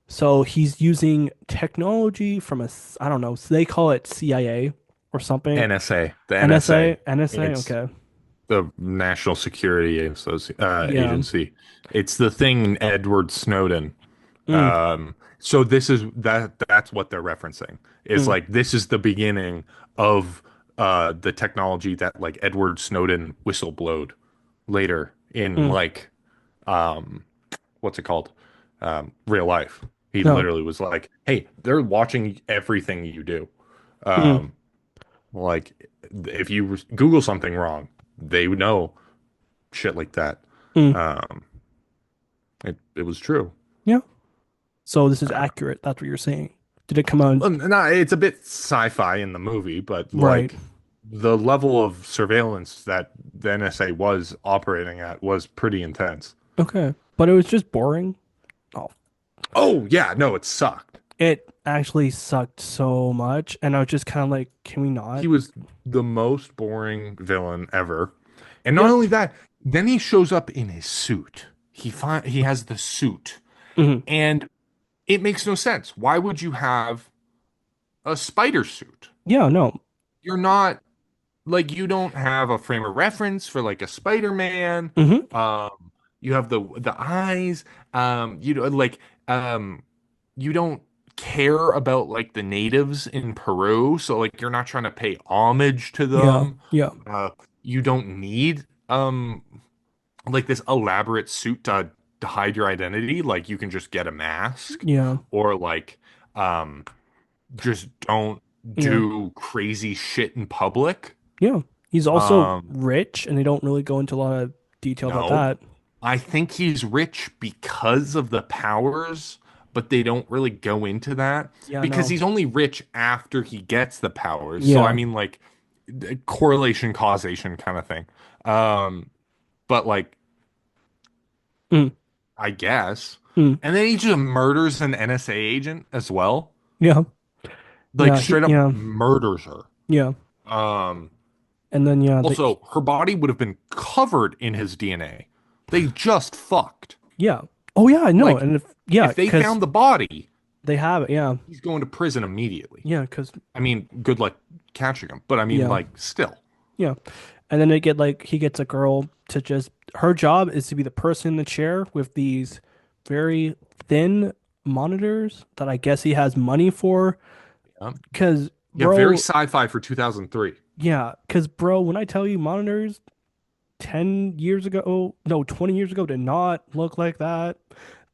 So he's using technology from I don't know, so they call it CIA or something. NSA. The NSA, NSA. NSA, It's okay. the National Security Yeah. Agency. It's the thing Edward Snowden. Mm, So this is that's what they're referencing. Is mm, like this is the beginning of the technology that like Edward Snowden whistleblowed later in mm. like what's it called? Real life. He No. literally was like, "Hey, they're watching everything you do. Mm, Um, like if you Google something wrong, they would know shit like that." mm. Um, it was true. Yeah. So this is Uh, accurate. That's what you're saying. Did it come out? well, no, it's a bit sci-fi in the movie, but Right. like the level of surveillance that the NSA was operating at was pretty intense. Okay. But it was just boring. Oh, Oh yeah, no, it sucked. it actually sucked so much. And I was just kind of like, can we not? He was the most boring villain ever. And not Yep. only that, then he shows up in his suit. He has the suit, Hmm. and it makes no sense. Why would you have a spider suit? Yeah, no. You're not like you don't have a frame of reference for like a Spider-Man. Hmm. You have the eyes. You know, like you don't care about like the natives in Peru, so like you're not trying to pay homage to Yeah. them. Yeah. Uh, you don't need like this elaborate suit to hide your identity. Like you can just get a mask Yeah. or like um just don't Yeah. do crazy shit in public. Yeah. He's also Um rich, and they don't really go into a lot of detail about no. that. I think he's rich because of the powers, but they don't really go into that Yeah, because no. he's only rich after he gets the powers. So I Yeah. mean like correlation causation kind of thing. But like Mm, I guess. mm. And then he just murders an NSA agent as well. Yeah. Like Yeah. straight up Yeah. murders her. Yeah. Um, And then, yeah, Also, her body would have been covered in his DNA. They just fucked. yeah. Oh, yeah, I know. Like, And yeah, if they because found the body, they have it. Yeah. he's going to prison immediately. Yeah. Because, I mean, good luck catching him. But I mean, yeah. like, still. Yeah. And then he gets a girl to just, her job is to be the person in the chair with these very thin monitors that I guess he has money for. Yeah, Because, yeah, very bro, sci-fi for 2003. yeah. Because, bro, when I tell you monitors 10 years ago, no, 20 years ago did not look like that.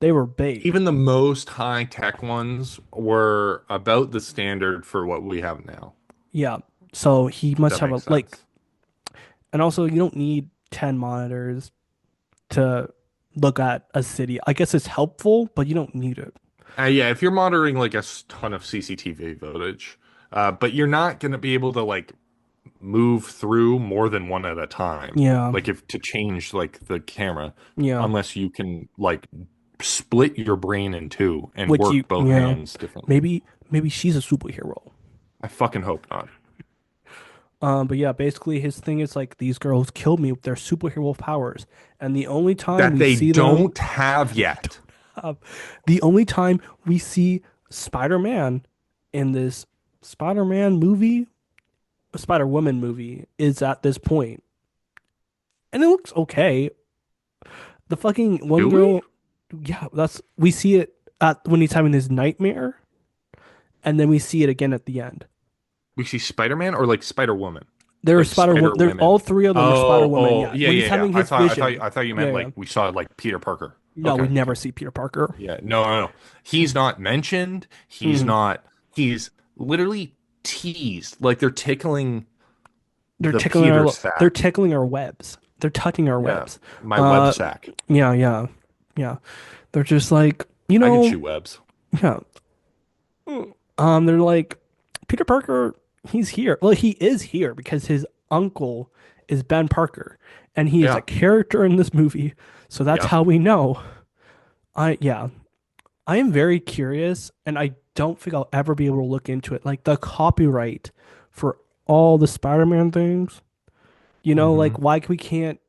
They were big. Even the most high-tech ones were about the standard for what we have now. Yeah. So he If must that have makes a, like, sense. and also you don't need 10 monitors to look at a city. I guess it's helpful, but you don't need it. Yeah, if you're monitoring like a ton of CCTV footage, but you're not going to be able to like move through more than one at a time. Yeah. Like if to change like the camera, Yeah. unless you can like split your brain in two and Which you, work both yeah. hands differently. Maybe maybe she's a superhero. I fucking hope not. But yeah, basically his thing is like these girls killed me with their superhero powers, and the only time That we they see them, don't have yet. uh, the only time we see Spider-Man in this Spider-Man movie, Spider-Woman movie, is at this point, and it looks okay. The fucking one Do we? girl, yeah, that's we see it at when he's having his nightmare, and then we see it again at the end. We see Spider-Man or like Spider-Woman? There's Like Spider, there's all Spider-Women. three of them are Spider Oh, Woman. oh, Yeah, yeah, when he's yeah, yeah. having his vision. I thought you Yeah, meant yeah. like we saw like Peter Parker. No, Okay, we never okay. see Peter Parker. Yeah, no, no, no. He's not mentioned. He's Mhm. not. He's literally teased. Like they're tickling They're the tickling Peter they're sack. tickling our webs. They're touching our Yeah, webs. my web Uh, sack. yeah, yeah, yeah. They're just like, I can chew webs. yeah. They're like, Peter Parker, he's here. Well, he is here because his uncle is Ben Parker, and he is a Yeah. character in this movie. So that's Yep. how we know. Yeah, I am very curious, and I don't think I'll ever be able to look into it. Like the copyright for all the Spider-Man things, Hmm. like why we can't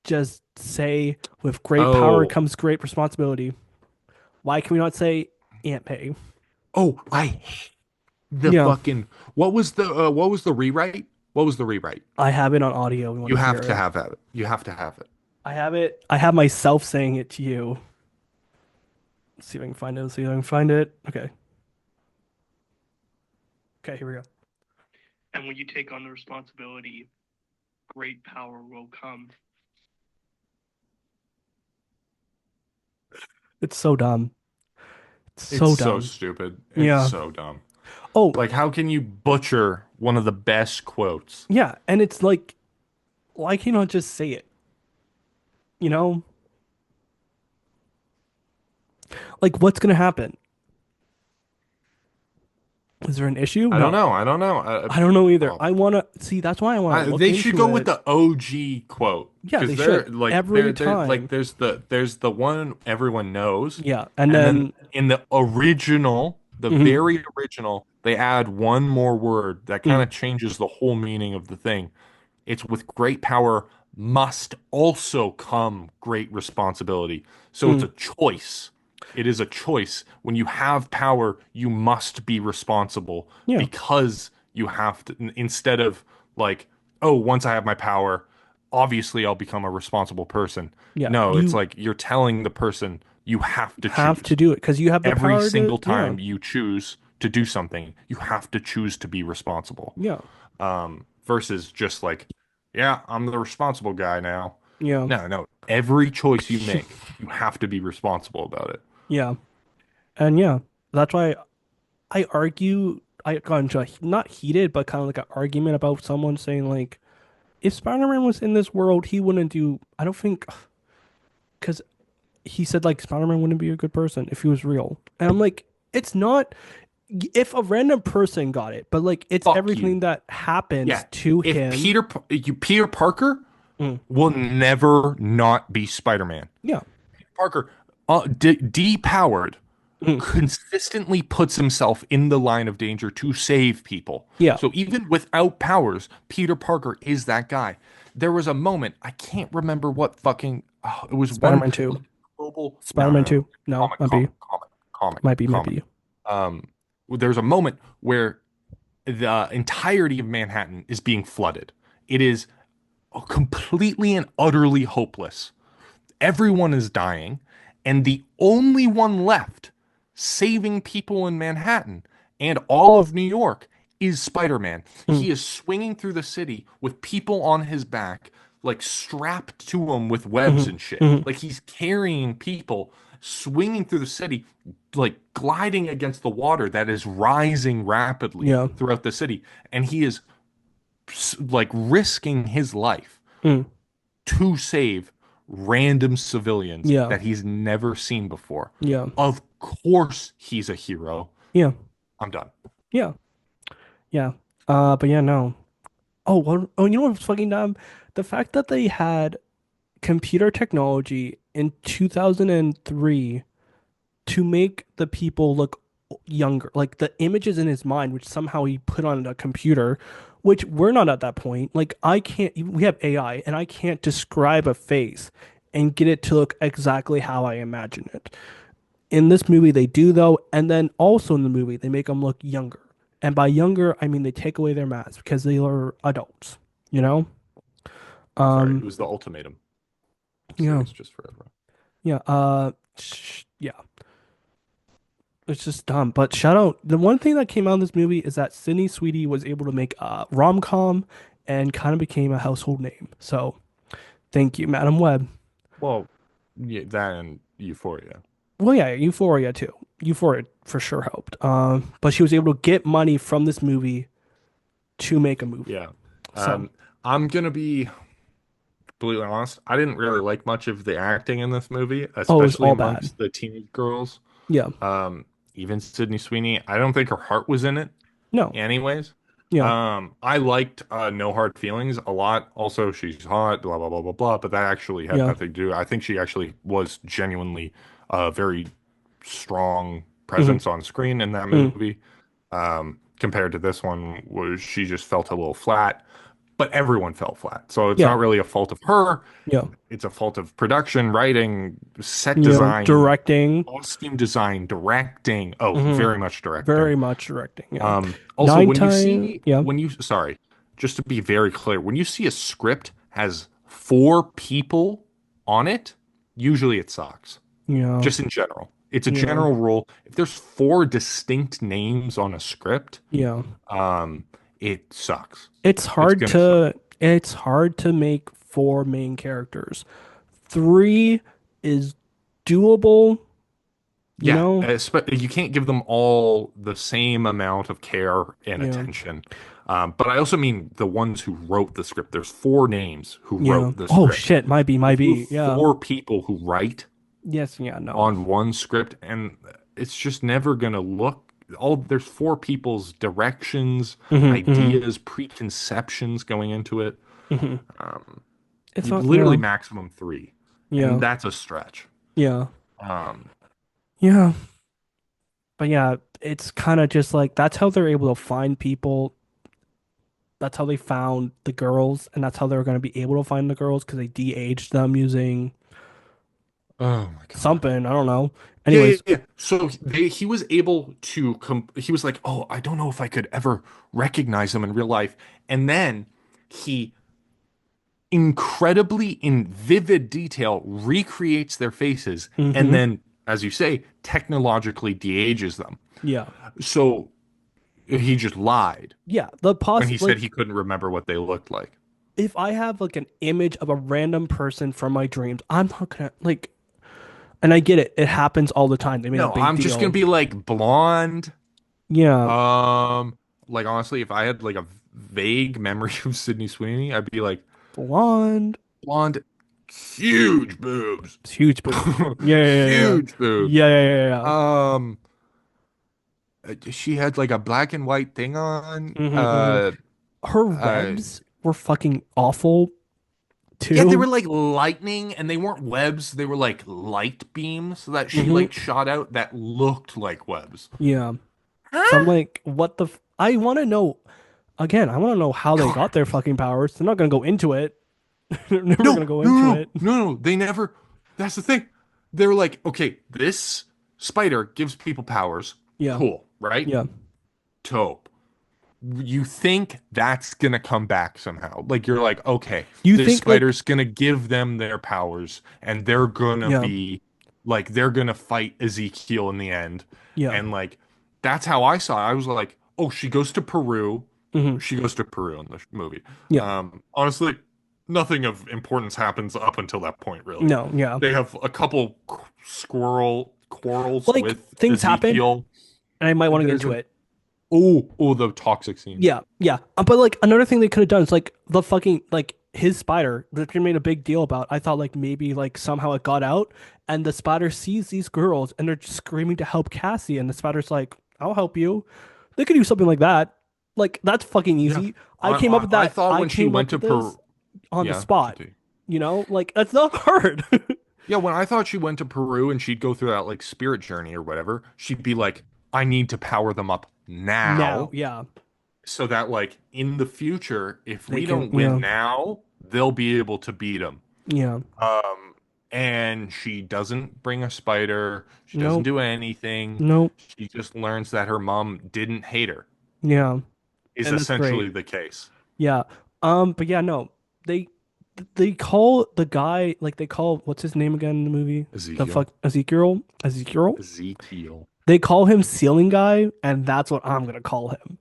just say with great power Oh, comes great responsibility. Why can we not say Aunt May? oh, I hate the Yeah, fucking. What was the rewrite? What was the rewrite? I have it on audio. You want You to have hear to it? have that. You have to have it. I have it. I have myself saying it to you. Let's see if I can find it. Let's see if I can find it. Okay. Okay, here we go. And when you take on the responsibility, great power will come. It's so dumb. It's It's so so dumb. stupid. It's Yeah. so dumb. Oh, Like, how can you butcher one of the best quotes? yeah. And it's like, why can't you not just say it? You know? Like, what's gonna happen? Is there an issue? I don't No. know. I don't know. I don't know either. Oh, I wanna see, that's why I wanna look they should into go with it. the OG quote Yeah, they because they're should. like Every they're like time. there's the one everyone knows, Yeah. And and then then in the original, the mhm, very original, they add one more word that kind mm, of changes the whole meaning of the thing. It's with great power must also come great responsibility. So it's mm. a choice. It is a choice. When you have power, you must be responsible Yeah. because you have to, instead of like, oh, once I have my power, obviously I'll become a responsible person. Yeah. No, it's You like you're telling the person you have to have to choose. do it because you have the Every power to, single yeah. time you choose to do something, you have to choose to be responsible Yeah. versus just like, yeah, I'm the responsible guy now. Yeah. No, no. Every choice you make, you have to be responsible about it. Yeah. And yeah, that's why I argue. I got into a, not heated, but kind of like an argument about someone saying like, if Spider-Man was in this world, he wouldn't do. I don't think because he said like Spider-Man wouldn't be a good person if he was real, and I'm like, it's not. If a random person got it, but like it's Fuck everything you. that happens Yeah. to If him. Peter Parker Mm, will never not be Spider-Man. yeah. Parker, depowered, Mm, consistently puts himself in the line of danger to save people. yeah. So even without powers, Peter Parker is that guy. There was a moment, I can't remember what fucking, oh, it was one Spider-Man 2. like, global, no, no, Spider-Man no, 2. No, comic, might be. comic, comic, comic, Might comic. be. Um, there's a moment where the entirety of Manhattan is being flooded. It is completely and utterly hopeless. Everyone is dying, and the only one left saving people in Manhattan and all of New York is Spider-Man. Mm, He is swinging through the city with people on his back, like strapped to him with webs mhm, and shit. mhm. Like he's carrying people, swinging through the city, like gliding against the water that is rising rapidly Yeah. throughout the city. And he is like risking his life Mm, to save random civilians yeah. that he's never seen before. Yeah. Of course, he's a hero. Yeah. I'm done. Yeah. Yeah. But yeah, no. Oh, oh, you know what's fucking dumb? The fact that they had computer technology in 2003 to make the people look younger. Like the images in his mind, which somehow he put on a computer, which we're not at that point. Like I can't, we have AI and I can't describe a face and get it to look exactly how I imagine it. In this movie, they do though, and then also in the movie, they make them look younger. And by younger, I mean they take away their masks because they are adults, you know? Sorry, it Um, was the ultimatum yeah, series, just for everyone. yeah, yeah. It's just dumb. But shout out, the one thing that came out of this movie is that Sydney Sweeney was able to make a rom-com and kind of became a household name. So thank you, Madam Web. Well, yeah, that and Euphoria. Well, yeah, Euphoria too. Euphoria for sure helped. But she was able to get money from this movie to make a movie. Yeah. So, I'm gonna be completely honest. I didn't really like much of the acting in this movie, oh, it was especially all bad. amongst the teenage girls. Yeah. Um, Even Sydney Sweeney, I don't think her heart was in it, No. anyways. Yeah. I liked No Hard Feelings a lot. Also, she's hot, blah blah blah blah blah. But that actually had Yeah. nothing to do. I think she actually was genuinely a very strong Hmm. presence on screen in that Hmm. movie. Compared to this one, was she just felt a little flat. But everyone fell flat, so it's Yeah. not really a fault of her. Yeah. It's a fault of production, writing, set You know, design, directing. costume design, directing. Oh, Hmm. very much directing. Very much directing. Yeah. Also, Nine time. Yeah. sorry, just to be very clear, when you see a script has four people on it, usually it sucks. Yeah. Just in general. It's a Yeah. general rule. If there's four distinct names on a script, Yeah. um, it sucks. It's It's hard gonna suck. to it's hard to make four main characters. Three is doable, you Yeah, know? you can't give them all the same amount of care and Yeah. attention. But I also mean the ones who wrote the script. There's four names who Yeah. wrote the Oh script. shit, might be, might If you have be. Yeah. four people who write Yes, yeah, no. on one script, and it's just never gonna look all there's four people's directions, Hmm. Hmm. ideas, preconceptions going into it. Hmm. Um, It's you not, literally yeah. maximum three, and Yeah. that's a stretch. Yeah. Um, Yeah. But yeah, it's kind of just like that's how they're able to find people. That's how they found the girls, and that's how they're going to be able to find the girls because they de-aged them using oh my God. something. I don't know. Yeah, yeah, Anyways, yeah. So he was able to he was like, "Oh, I don't know if I could ever recognize them in real life." And then he incredibly in vivid detail recreates their faces and hmm, then, as you say, technologically de-ages them. yeah, So he just lied yeah. The when poss he said he like couldn't remember what they looked like. if I have like an image of a random person from my dreams, I'm not gonna like. And I get it; it happens all the time. They made a No, big I'm just gonna deal. be like blonde. Yeah, Like honestly, if I had like a vague memory of Sydney Sweeney, I'd be like blonde, blonde, huge boobs, it's huge boobs. Yeah, yeah, yeah, huge boobs. yeah, yeah, yeah, yeah. Um, she had like a black and white thing on. Yeah. Her Uh, webs were fucking awful yeah, they were too. like lightning, and they weren't webs. They were like light beams that she Hmm. like shot out that looked like webs. Yeah. So I'm Huh? like, what the? I want to know again. I want to know how they got God. their fucking powers. They're not gonna go into it. They're never gonna No, go no, into no, it. no, no. They never. That's the thing. They were like, okay, this spider gives people powers. Yeah. Cool, right? Yeah. Dope. You think that's gonna come back somehow. Like you're like, okay, You this think like spider's gonna give them their powers, and they're gonna yeah, be like they're gonna fight Ezekiel in the end. yeah. And like that's how I saw it. I was like, oh, she goes to Peru. Hmm. She goes to Peru in the movie. Yeah. Honestly, nothing of importance happens up until that point, really. No, yeah. They have a couple squirrel quarrels Like with things happen Ezekiel. and I might want to get There's into a it. the toxic scene. Yeah, yeah. But like another thing they could have done is like the fucking like his spider that they made a big deal about. I thought like maybe like somehow it got out and the spider sees these girls and they're just screaming to help Cassie and the spider's like, I'll help you. They could do something like that. Like that's fucking Yeah. easy. I came up with I that. thought I when she came went up to with this Peru, on the yeah, spot. continue. You know, like that's not hard. Yeah, when I thought she went to Peru and she'd go through that like spirit journey or whatever, she'd be like, I need to power them up Now, now yeah, so that like in the future, if they we can, don't win now, they'll be able to beat them. yeah, Um, and she doesn't bring a spider. She doesn't nope, do anything. nope, She just learns that her mom didn't hate her, yeah, is and that's great. essentially the case. Yeah. But yeah, no. They they call the guy like they call what's his name again in the movie? The Ezekiel. fuck Ezekiel? Ezekiel? Ezekiel. They call him Ceiling Guy, and that's what I'm gonna call him.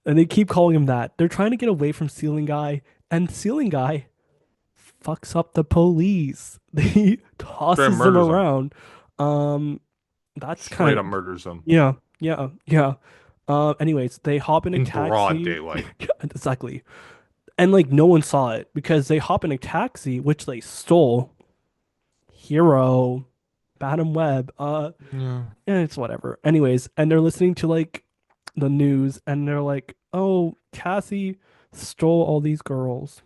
And they keep calling him that. They're trying to get away from Ceiling Guy, and Ceiling Guy fucks up the police. He Straight tosses them murders him. around. Um, that's kind Straight of up murders him yeah, yeah, yeah. Anyways, they hop in a in broad taxi. daylight. Exactly. And like no one saw it because they hop in a taxi, which they stole. Hero, Madam Web. Yeah. It's whatever. Anyways, and they're listening to like the news, and they're like, "Oh, Cassie stole all these girls.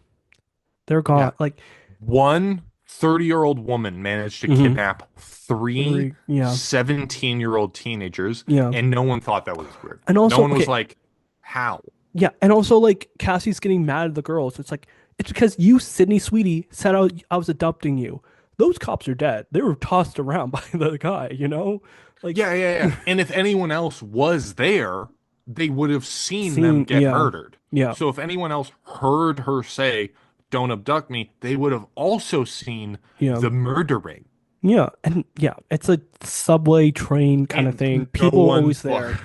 They're Yeah. gone." Like, One 30-year-old woman managed to mhm, kidnap three yeah, 17-year-old teenagers, yeah. and no one thought that was weird. And No also, one was okay, like, how? yeah, and also like Cassie's getting mad at the girls. It's like it's because you, Sydney Sweetie, said I was adopting you. Those cops are dead. They were tossed around by the guy, you know? Like Yeah, yeah, yeah. And if anyone else was there, they would have seen them seeing, get yeah, murdered. yeah, So if anyone else heard her say, don't abduct me, they would have also seen yeah, the murdering. yeah, and yeah, it's a subway train kind of And thing. no People were one always fuck. there.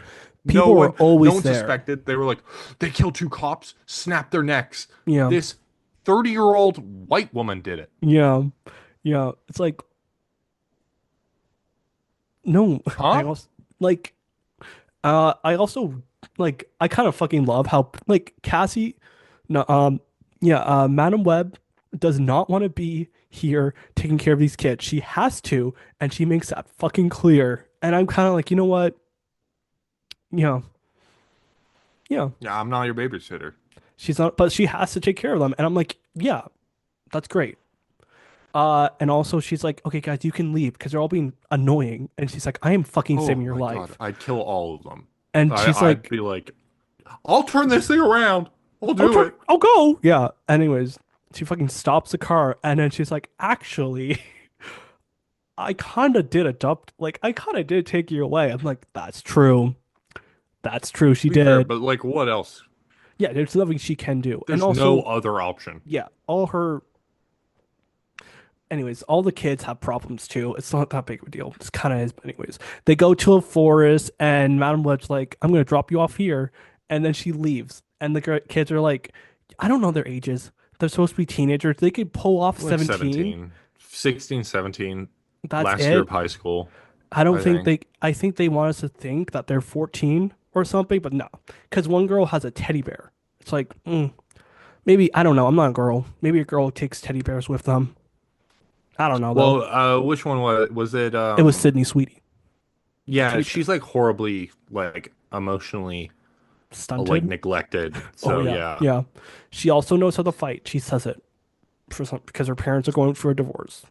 No People were one, no always one there. suspected. They were like, they killed two cops, snapped their necks. Yeah, This 30-year-old white woman did it. yeah, yeah. It's like no, I Huh? also like I also like I kind of fucking love how like Cassie no yeah, Madam Web does not want to be here taking care of these kids. She has to, and she makes that fucking clear. And I'm kind of like, you know what? Yeah, yeah. Yeah, I'm not your babysitter. She's not, but she has to take care of them. And I'm like, yeah, that's great. And also she's like, okay, guys, you can leave because they're all being annoying. And she's like, I am fucking Oh saving your my God, life. I'd kill all of them. And she's I'd like, be like, I'll turn this thing around. I'll do it. I'll go. Yeah. Anyways, she fucking stops the car, and then she's like, actually, I kind of did adopt, like, I kind of did take you away. I'm like, that's true. That's true. She To be fair, did. but like, what else? Yeah, there's nothing she can do. And There's no also, other option. yeah, all her, anyways, all the kids have problems too. It's not that big of a deal. It's kind of is, but anyways. They go to a forest, and Madam Web's like, I'm going to drop you off here. And then she leaves. And the kids are like, I don't know their ages. They're supposed to be teenagers. They could pull off Like 17. 17, 16, 17, That's last year of it. high school, I don't I think think. I think they want us to think that they're 14 or something, but no. Because one girl has a teddy bear. It's like, maybe, I don't know. I'm not a girl. Maybe a girl takes teddy bears with them. I don't know though. Well, which one was it? It was Sydney Sweetie. Yeah, Teddy bear. she's like horribly like emotionally like Stunted. neglected. Oh So yeah, yeah. yeah. She also knows how to fight. She says it for some because her parents are going through a divorce.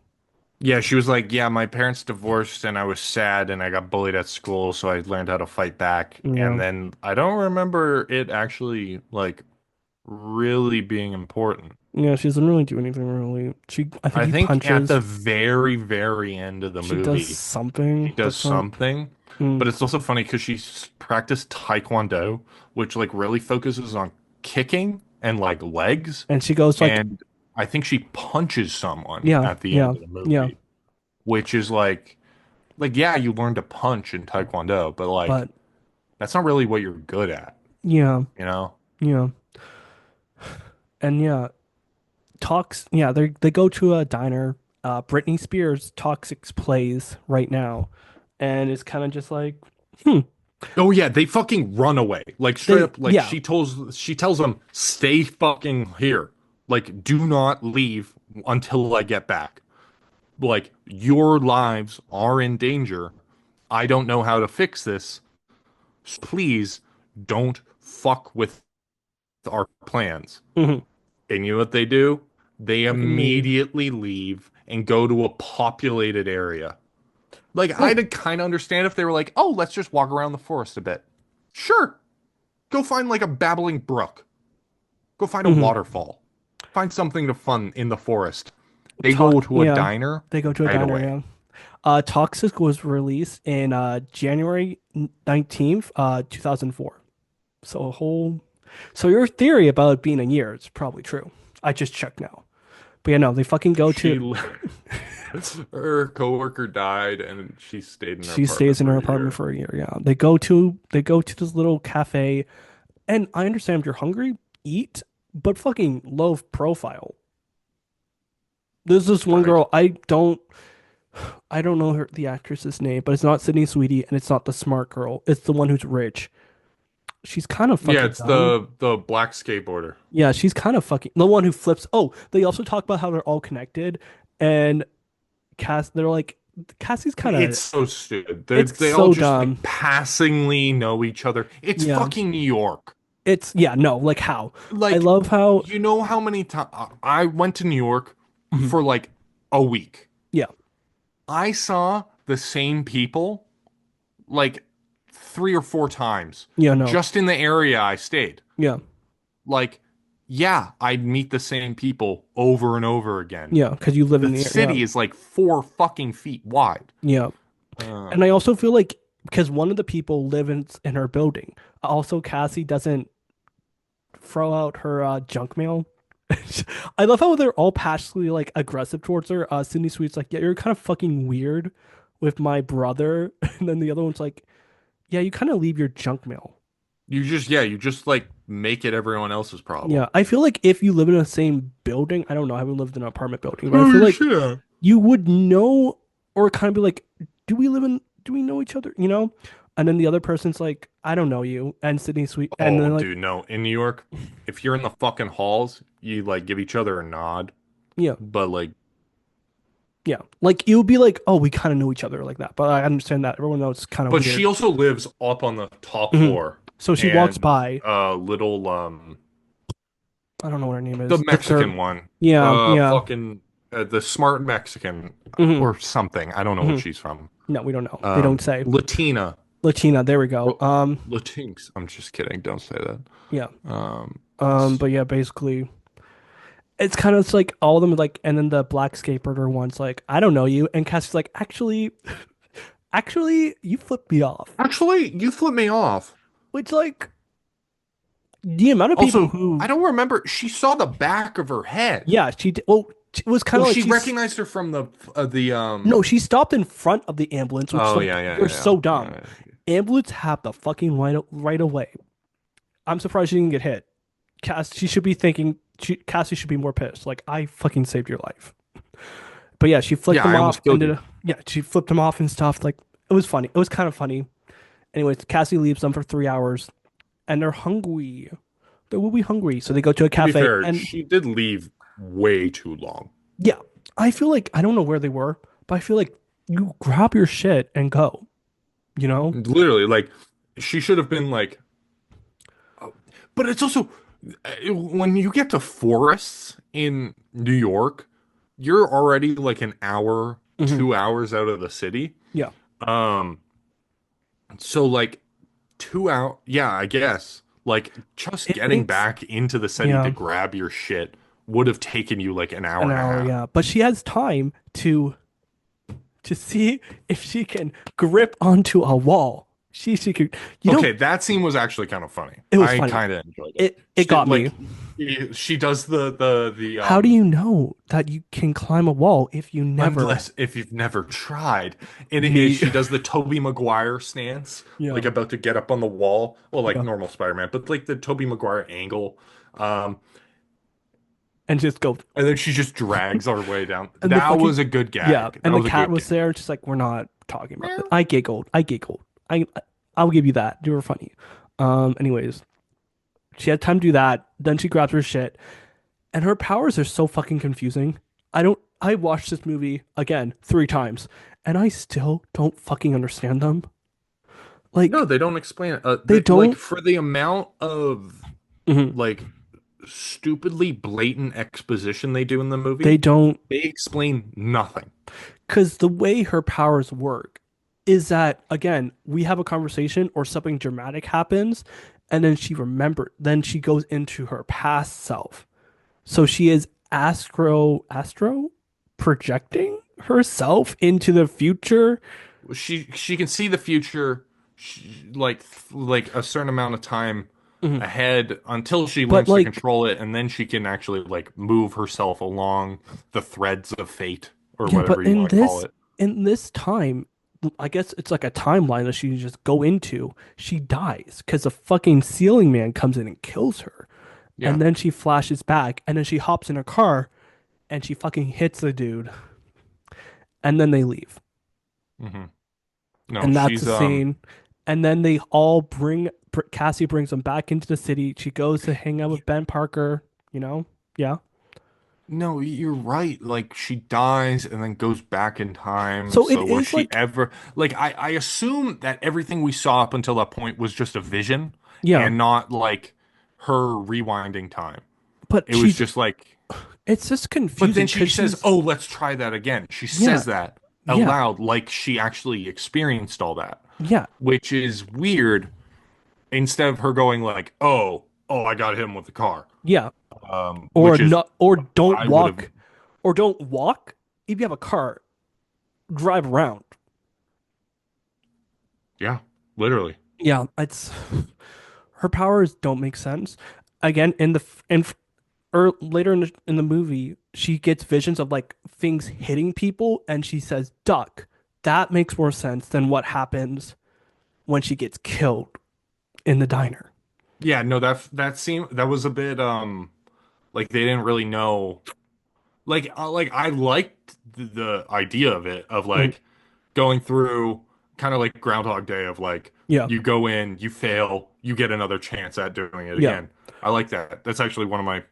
Yeah, she was like, yeah, my parents divorced and I was sad and I got bullied at school, so I learned how to fight back. And Yeah, then I don't remember it actually like really being important. yeah. She doesn't really do anything really. I think I he think at the punches. very, very end of the She does movie, she something does that's not. something, Mm. but it's also funny because practiced Taekwondo, which like really focuses on kicking and like legs. And she goes like, And I think she punches someone yeah, at the yeah, end of the yeah. movie, which is like yeah, you learn to punch in Taekwondo, but like But that's not really what you're good at, yeah, you know? yeah, and yeah, talks. Yeah, they go to a diner. Britney Spears Toxics plays right now, and it's kind of just like, hmm. Oh yeah, they fucking run away. Like straight They up like yeah, she tells them stay fucking here. Like do not leave until I get back. Like your lives are in danger. I don't know how to fix this. Please don't fuck with our plans. mhm, And you know what they do? They fucking leave. immediately leave and go to a populated area. Like, No. I'd kind of understand if they were like, oh, let's just walk around the forest a bit. Sure. Go find like a babbling brook. Go find a Hmm. waterfall. Find something to fun in the forest. They go Talk. to a Yeah. diner They go to a right diner. away. Yeah. Toxic was released in January 19th, 2004. So a whole. So your theory about it being a year is probably true. I just checked now. But yeah, no, they fucking go to. She, her coworker died, and she stayed in her She apartment stays in for her a apartment year. for a year. Yeah, they go to this little cafe, and I understand if you're hungry, eat, but fucking low profile. There's this one Right. girl I don't know the actress's name, but it's not Sydney Sweetie and it's not the smart girl. It's the one who's rich. She's kind of Yeah, fucking it's dumb. the black skateboarder. Yeah, she's kind of fucking the one who flips. Oh, they also talk about how they're all connected, and they're like Cassie's kind of It's so stupid. it's They all so just dumb. like passingly know each other. It's Yeah, fucking New York. it's yeah, no, like how I Like, love how you know how many times I went to New York mhm, for like a week. yeah, I saw the same people like 3 or 4 times yeah, no, just in the area I stayed. yeah, Like, yeah, I'd meet the same people over and over again. yeah, because you live in The the yeah, city is like 4 fucking feet wide. yeah. Uh, And I also feel like because one of the people live in her building. Also, Cassie doesn't throw out her junk mail. I love how they're all passionately like aggressive towards her. Sydney Sweet's like, yeah, you're kind of fucking weird with my brother, and then the other one's like, yeah, you kind of leave your junk mail. you just like make it everyone else's problem. Yeah, I feel like if you live in the same building, I don't know, I haven't lived in an apartment building, but I Oh, feel you like should have. you would know or kind of be like, do we know each other? And then the other person's like, I don't know you. And Sydney Sweet, and Oh, then like, dude, no. In New York, if you're in the fucking halls, you like give each other a nod. yeah, But like, yeah, like it would be like, oh, we kind of know each other like that. But I understand that everyone knows it's kind of but she weird. also lives up on the top Mhm. floor, So she walks and by. little I don't know what her name the is. The Mexican third, one, yeah, yeah, fucking the smart Mexican hmm or something. I don't know hmm what she's from. No, we don't know. They don't say. Latina. Latina. There we go. Well, Latinx. I'm just kidding. Don't say that. Yeah. Um, But yeah, basically, it's kind of like all of them like, and then the black skateboarder one's like, I don't know you, and Cassie's like, actually, you flipped me off. actually, you flip me off. Which like the amount of people Also, who, I don't remember. She saw the back of her head. yeah, she did. Well, it was kind Well, of like she she's recognized her from the no, she stopped in front of the ambulance, which Oh like yeah, yeah, you're yeah, so dumb. yeah. Ambulance have the fucking right away. I'm surprised she didn't get hit. She should be thinking. Cassie should be more pissed. Like I fucking saved your life. But yeah, she flipped Yeah, him I off almost and killed you. yeah, she flipped him off and stuff. Like it was funny. It was kind of funny. Anyways, Cassie leaves them for 3 hours, and they're hungry. They will be hungry, so they go to a To be cafe. fair, And she did leave way too long. yeah, I feel like I don't know where they were, but I feel like you grab your shit and go. You know? Literally, like she should have been like. But it's also when you get to forests in New York, you're already like an hour, Hmm. 2 hours out of the city. Yeah. Um, so like 2 hour, yeah, I guess. Like just It getting makes back into the city to yeah grab your shit would have taken you like an hour an and a hour. half. Yeah, but she has time to see if she can grip onto a wall. She could. You know, Okay, that scene was actually kind of funny. it was I funny. kind of enjoyed it. It got me. Like she does the How do you know that you can climb a wall if you never unless if you've never tried. And it is me? she does the Toby Maguire stance, Yeah, like about to get up on the wall. Well, like yeah, normal Spider-Man, but like the Toby Maguire angle. Um, and just go. and then she just drags her way down. And the That fucking was a good yeah, gag. That and the was a cat good was gag. there. Just like we're not talking about it. Meow. I giggled. I giggled. I'll give you that. You were funny. Anyways, she had time to do that. Then she grabs her shit, and her powers are so fucking confusing. I don't. I watched this movie again 3 times, and I still don't fucking understand them. No, Like they don't explain it. they Like don't. for the amount of Mhm. like stupidly blatant exposition they do in the They movie, don't, they explain nothing. because the way her powers work is that, again, we have a conversation or something dramatic happens, and then then she goes into her past self. So she is astro projecting herself into the future. She can see the future, like a certain amount of time Mhm. ahead until she But learns to like, control it, and then she can actually like move herself along the threads of fate or yeah, but whatever you want to call it. in this time, I guess it's like a timeline that she just go into. She dies because a fucking ceiling man comes in and kills her. Yeah. And then she flashes back, and then she hops in her car and she fucking hits the dude, and then they leave. hmm No, And that's the she's scene. And then Cassie brings them back into the city. She goes to hang out with Ben Parker, you know? Yeah. no, you're right. Like she dies and then goes back in time. So it So was is she like, ever like I assume that everything we saw up until that point was just a vision yeah, and not like her rewinding time. but It was just like, it's just but then confusing she because says, "Oh, let's try that again." She yeah, says that yeah, aloud like she actually experienced all that, yeah, which is weird instead of her going like, "Oh, I got him with the car." yeah. Or Which is not, or don't I would have, walk, or don't walk. If you have a car, drive around. yeah, literally. Yeah, it's her powers don't make sense. Again, or later in the movie, she gets visions of like things hitting people, and she says duck. That makes more sense than what happens when she gets killed in the diner. Yeah, no, that seemed that was a bit like they didn't really know like I liked the idea of it of Mm, like going through kind of like Groundhog Day of like yeah, you go in, you fail, you get another chance at doing it yeah. again. I like that. That's actually one of my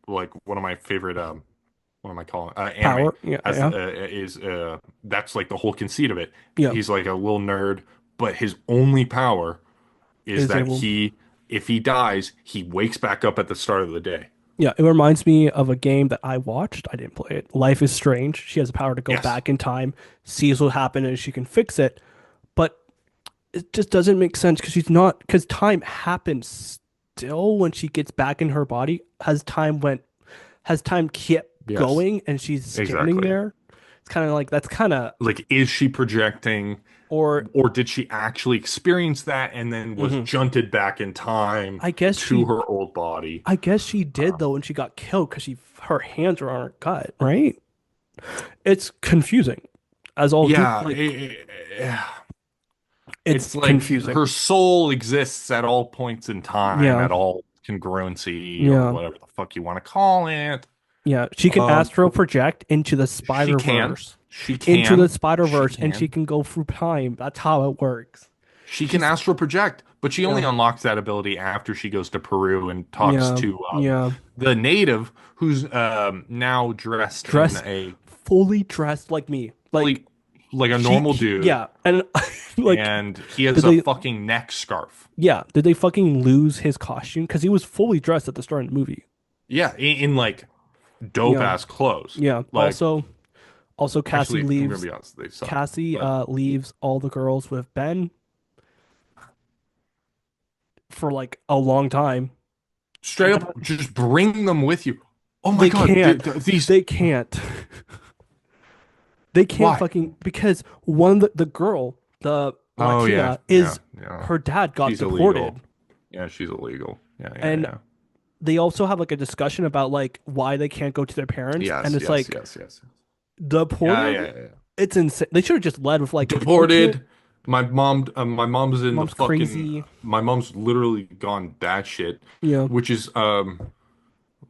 like one of my favorite what am I calling anime Power. Yeah, has yeah, is that's like the whole conceit of it. yeah. He's like a little nerd, but his only power is Is that able. if he dies, he wakes back up at the start of the day. Yeah, it reminds me of a game that I watched. I didn't play it. Life is Strange. She has the power to go Yes. back in time, sees what happened, and she can fix it. But it just doesn't make sense because she's not, because time happens still when she gets back in her body. Has time kept Yes. going and she's standing Exactly. there? It's kind of like, that's kind of, Like, is she projecting, or or did she actually experience that and then was mhm. junted back in time I guess to she, her old body? I guess she did though when she got killed because her hands were on her gut, right? It's confusing as all get Yeah, like, it's it's like confusing. her soul exists at all points in time, Yeah, at all congruency or yeah, whatever the fuck you want to call it. yeah. She can Um, astral project she can, into the she Spider-Verse, and she can. can go through time. That's how it works. She can She's astral project, but she only yeah, unlocks that ability after she goes to Peru and talks yeah, to yeah. the native who's now dressed in Dressed a fully dressed like me. Like fully like a normal dude, yeah. And like and he has did a they fucking neck scarf. yeah, did they fucking lose his costume? Because he was fully dressed at the start of the movie. Yeah, in like dope Yeah. ass clothes. Yeah. Like, Also actually, I'm gonna be honest, they suck. Cassie But leaves all the girls with Ben for like a long time. straight up, just bring them with you. Oh my They God, can't. these They can't. They can't why? fucking, because the girl, the Oh yeah, Latina, yeah, is yeah. her dad got She's illegal. deported. Yeah, she's illegal. Yeah, yeah, And yeah. they also have like a discussion about like why they can't go to their parents. And Yes, it's yes, like yes, yes. Yeah, deported. yeah, yeah. It's insane. They should have just led with like, we can't, Deported. My mom's in the mom's fucking. crazy. My mom's literally gone batshit, Yeah. which is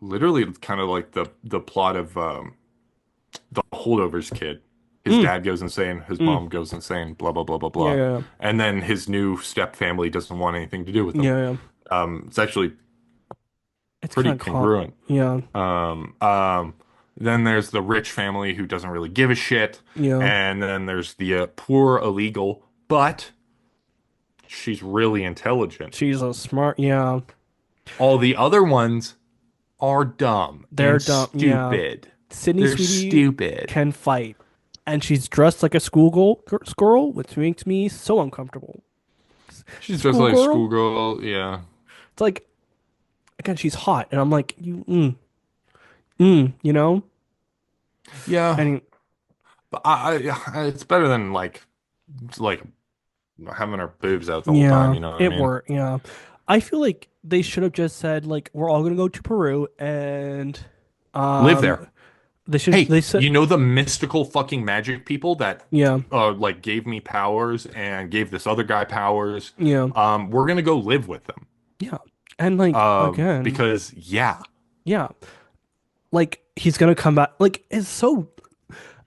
literally kind of like the plot of the Holdovers kid. His Mm, dad goes insane, his mm. mom goes insane, blah blah blah blah Yeah, blah, yeah, and then his new step family doesn't want anything to do with yeah. him. Yeah, yeah. It's actually It's pretty kind of congruent. yeah, Um, um, then there's the rich family who doesn't really give a shit, yeah. and then there's the poor illegal, but she's really intelligent. She's a smart, yeah. All the other ones are dumb They're and dumb. Yeah. stupid. Sydney They're Sweetie stupid. can fight, and she's dressed like a schoolgirl, which makes me so uncomfortable. She's just like Schoolgirl? schoolgirl. Yeah. It's like again, she's hot, and I'm like, you know? Yeah. And But it's better than like having her boobs out the whole time. yeah, You know what I it mean? worked. Yeah, I feel like they should have just said like we're all gonna go to Peru, and Live um, there. Hey, they said you know the mystical fucking magic people that yeah, like gave me powers and gave this other guy powers. yeah, We're gonna go live with them. yeah, and like again, Because yeah. yeah, like he's gonna come back. Like it's so.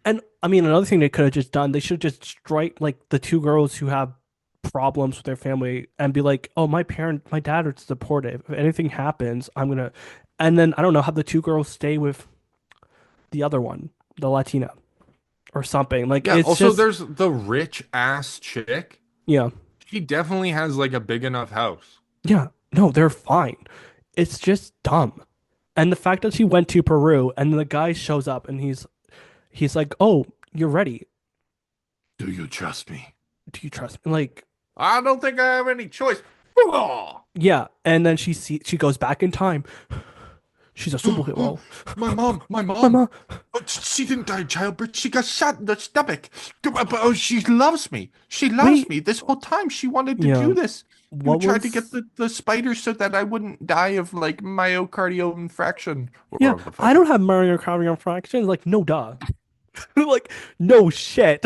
And I mean, another thing they could have just done, they should just strike like the two girls who have problems with their family and be like, oh, my dad is supportive. If anything happens, I'm gonna, and then I don't know, have the two girls stay with the other one, the Latina or something. Like Yeah, it's also just, there's the rich ass chick. yeah, She definitely has like a big enough house. yeah, no, they're fine. It's just dumb. And the fact that she went to Peru and the guy shows up and he's like, oh, you're ready. Do you trust me? Do you trust me? Like, I don't think I have any choice. yeah. And then she goes back in time. She's a superhero. My mom. Mama, She didn't die in childbirth. She got shot in the stomach. But oh, she loves me. She loves wait, me. This whole time she wanted to yeah. do this. You What tried to get was the spider so that I wouldn't die of like myocardial infraction or yeah, whatever the I fuck. don't have Mario Kart fractions. Like, no duh. Like, no shit.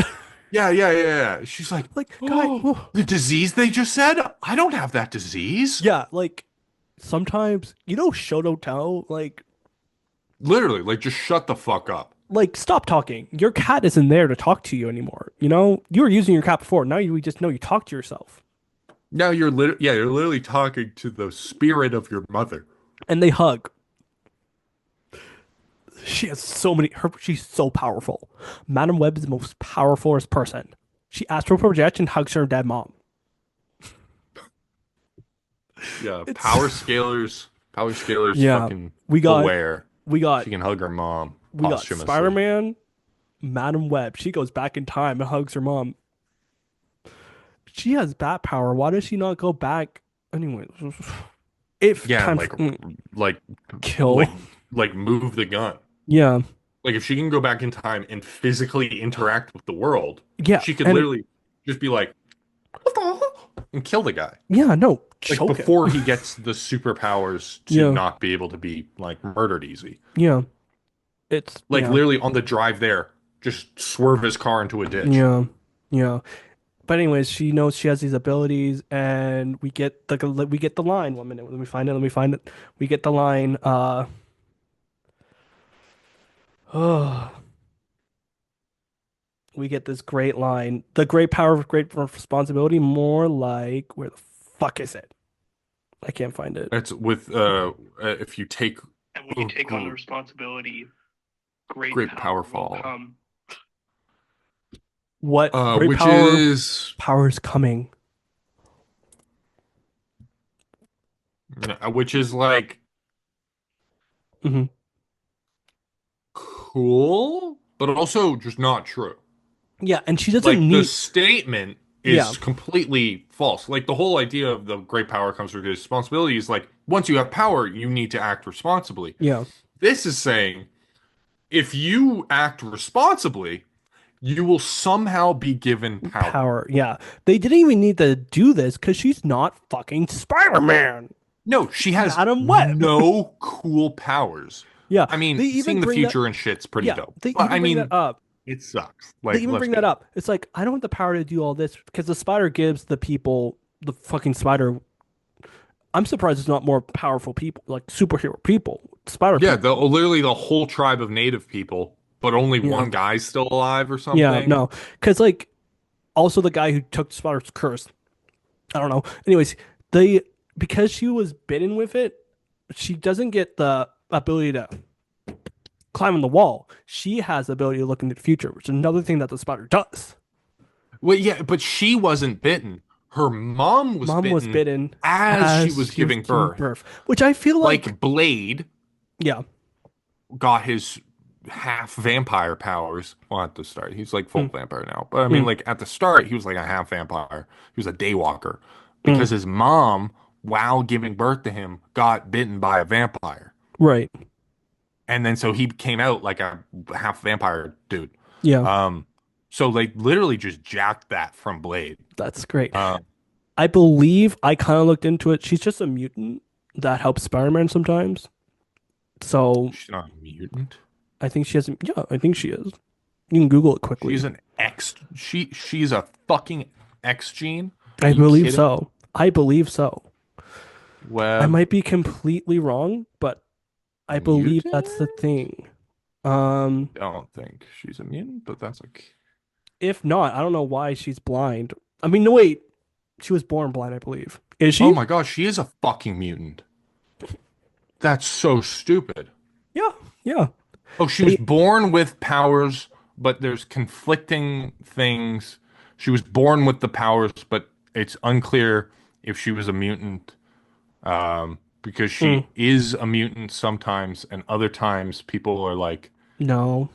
Yeah. She's like, Like, guy, oh, the disease they just said? I don't have that disease. yeah, like sometimes Shoto tell, Literally, like just shut the fuck up. stop talking. Your cat isn't there to talk to you anymore. You were using your cat before. Now we just know you talk to yourself. Now you're literally talking to the spirit of your mother. And they hug. She has so many she's so powerful. Madam Web is the most powerful person. She astral projects and hugs her dead mom. Yeah, It's power scalers yeah. fucking We got aware. we got She can hug her mom we got posthumously. Spider-Man, Madam Web. She goes back in time and hugs her mom. She has bat power. Why does she not go back? Anyway, if Yeah, time like kill. like like move the gun. Yeah. Like if she can go back in time and physically interact with the world, Yeah. she could And literally just be like, "What the hell?" and kill the guy. yeah, no, Like choke him. before he gets the superpowers to Yeah. not be able to be like murdered easy. Yeah. It's Like yeah. literally on the drive there, just swerve his car into a ditch. Yeah. Yeah. But anyways, she knows she has these abilities, and we get the line. 1 minute, let me find it. Let me find it. We get the line. Oh, we get this great line. The great power of great responsibility. More like where the fuck is it? I can't find it. It's with if you take And when you take on the responsibility, great great power power will fall. come. What great Which power? is Power is coming. like Hmm. cool, but also just not true. Yeah, and she doesn't Like the need. statement Yeah, is completely false. Like the whole idea of the great power comes with great responsibility is like once you have power, you need to act responsibly. yeah. This is saying if you act responsibly, you will somehow be given power. Power. Yeah, they didn't even need to do this because she's not fucking Spider-Man. No, she has Madam Web. no cool powers. Yeah, I mean, they even seeing the bring that. future and shit's pretty Yeah, dope. they But even I bring mean, that up. it sucks. They Like, even let's bring be that honest. up. It's like I don't have the power to do all this because the spider gives the people the fucking spider. I'm surprised it's not more powerful people, like superhero people, spider Yeah, people. literally the whole tribe of native people, but only Yeah, one guy's still alive or yeah, something. no, because like also the guy who took the spider's curse. I don't know. Anyways, they because she was bitten with it, she doesn't get the ability to climb on the wall. She has the ability to look into the future, which is another thing that the spider does. Well, yeah, but she wasn't bitten. Her mom was Mom was bitten bitten as she as was she was giving giving birth. birth, which I feel like Like Blade, Yeah. got his half vampire powers. Well, at the start, he's like full Mm, vampire now. But I mean, mm, like at the start, he was like a half vampire. He was a daywalker mm. because his mom, while giving birth to him, got bitten by a vampire. Right. And then so he came out like a half vampire dude. Yeah. Um, so they literally just jacked that from Blade. That's great. Uh, I believe I kind of looked into it. She's just a mutant that helps Spider-Man sometimes. So she's not a mutant. I think she has. Yeah, I think she is. You can Google it She's quickly. an X. She's a fucking X gene. Are I you believe kidding? so. I believe so. I Web might be completely wrong, but I believe that's the mutant? thing. Um, Don't think she's a mutant, but that's okay. if not, I don't know why she's blind. I mean, no, wait. She was born blind, I believe. Is Oh she? my gosh, she is a fucking mutant. That's so stupid. Yeah, yeah. Oh, she was They, born with powers, but there's conflicting things. She was born with the powers, but it's unclear if she was a mutant, because mm, she is a mutant sometimes, and other times people are like, no.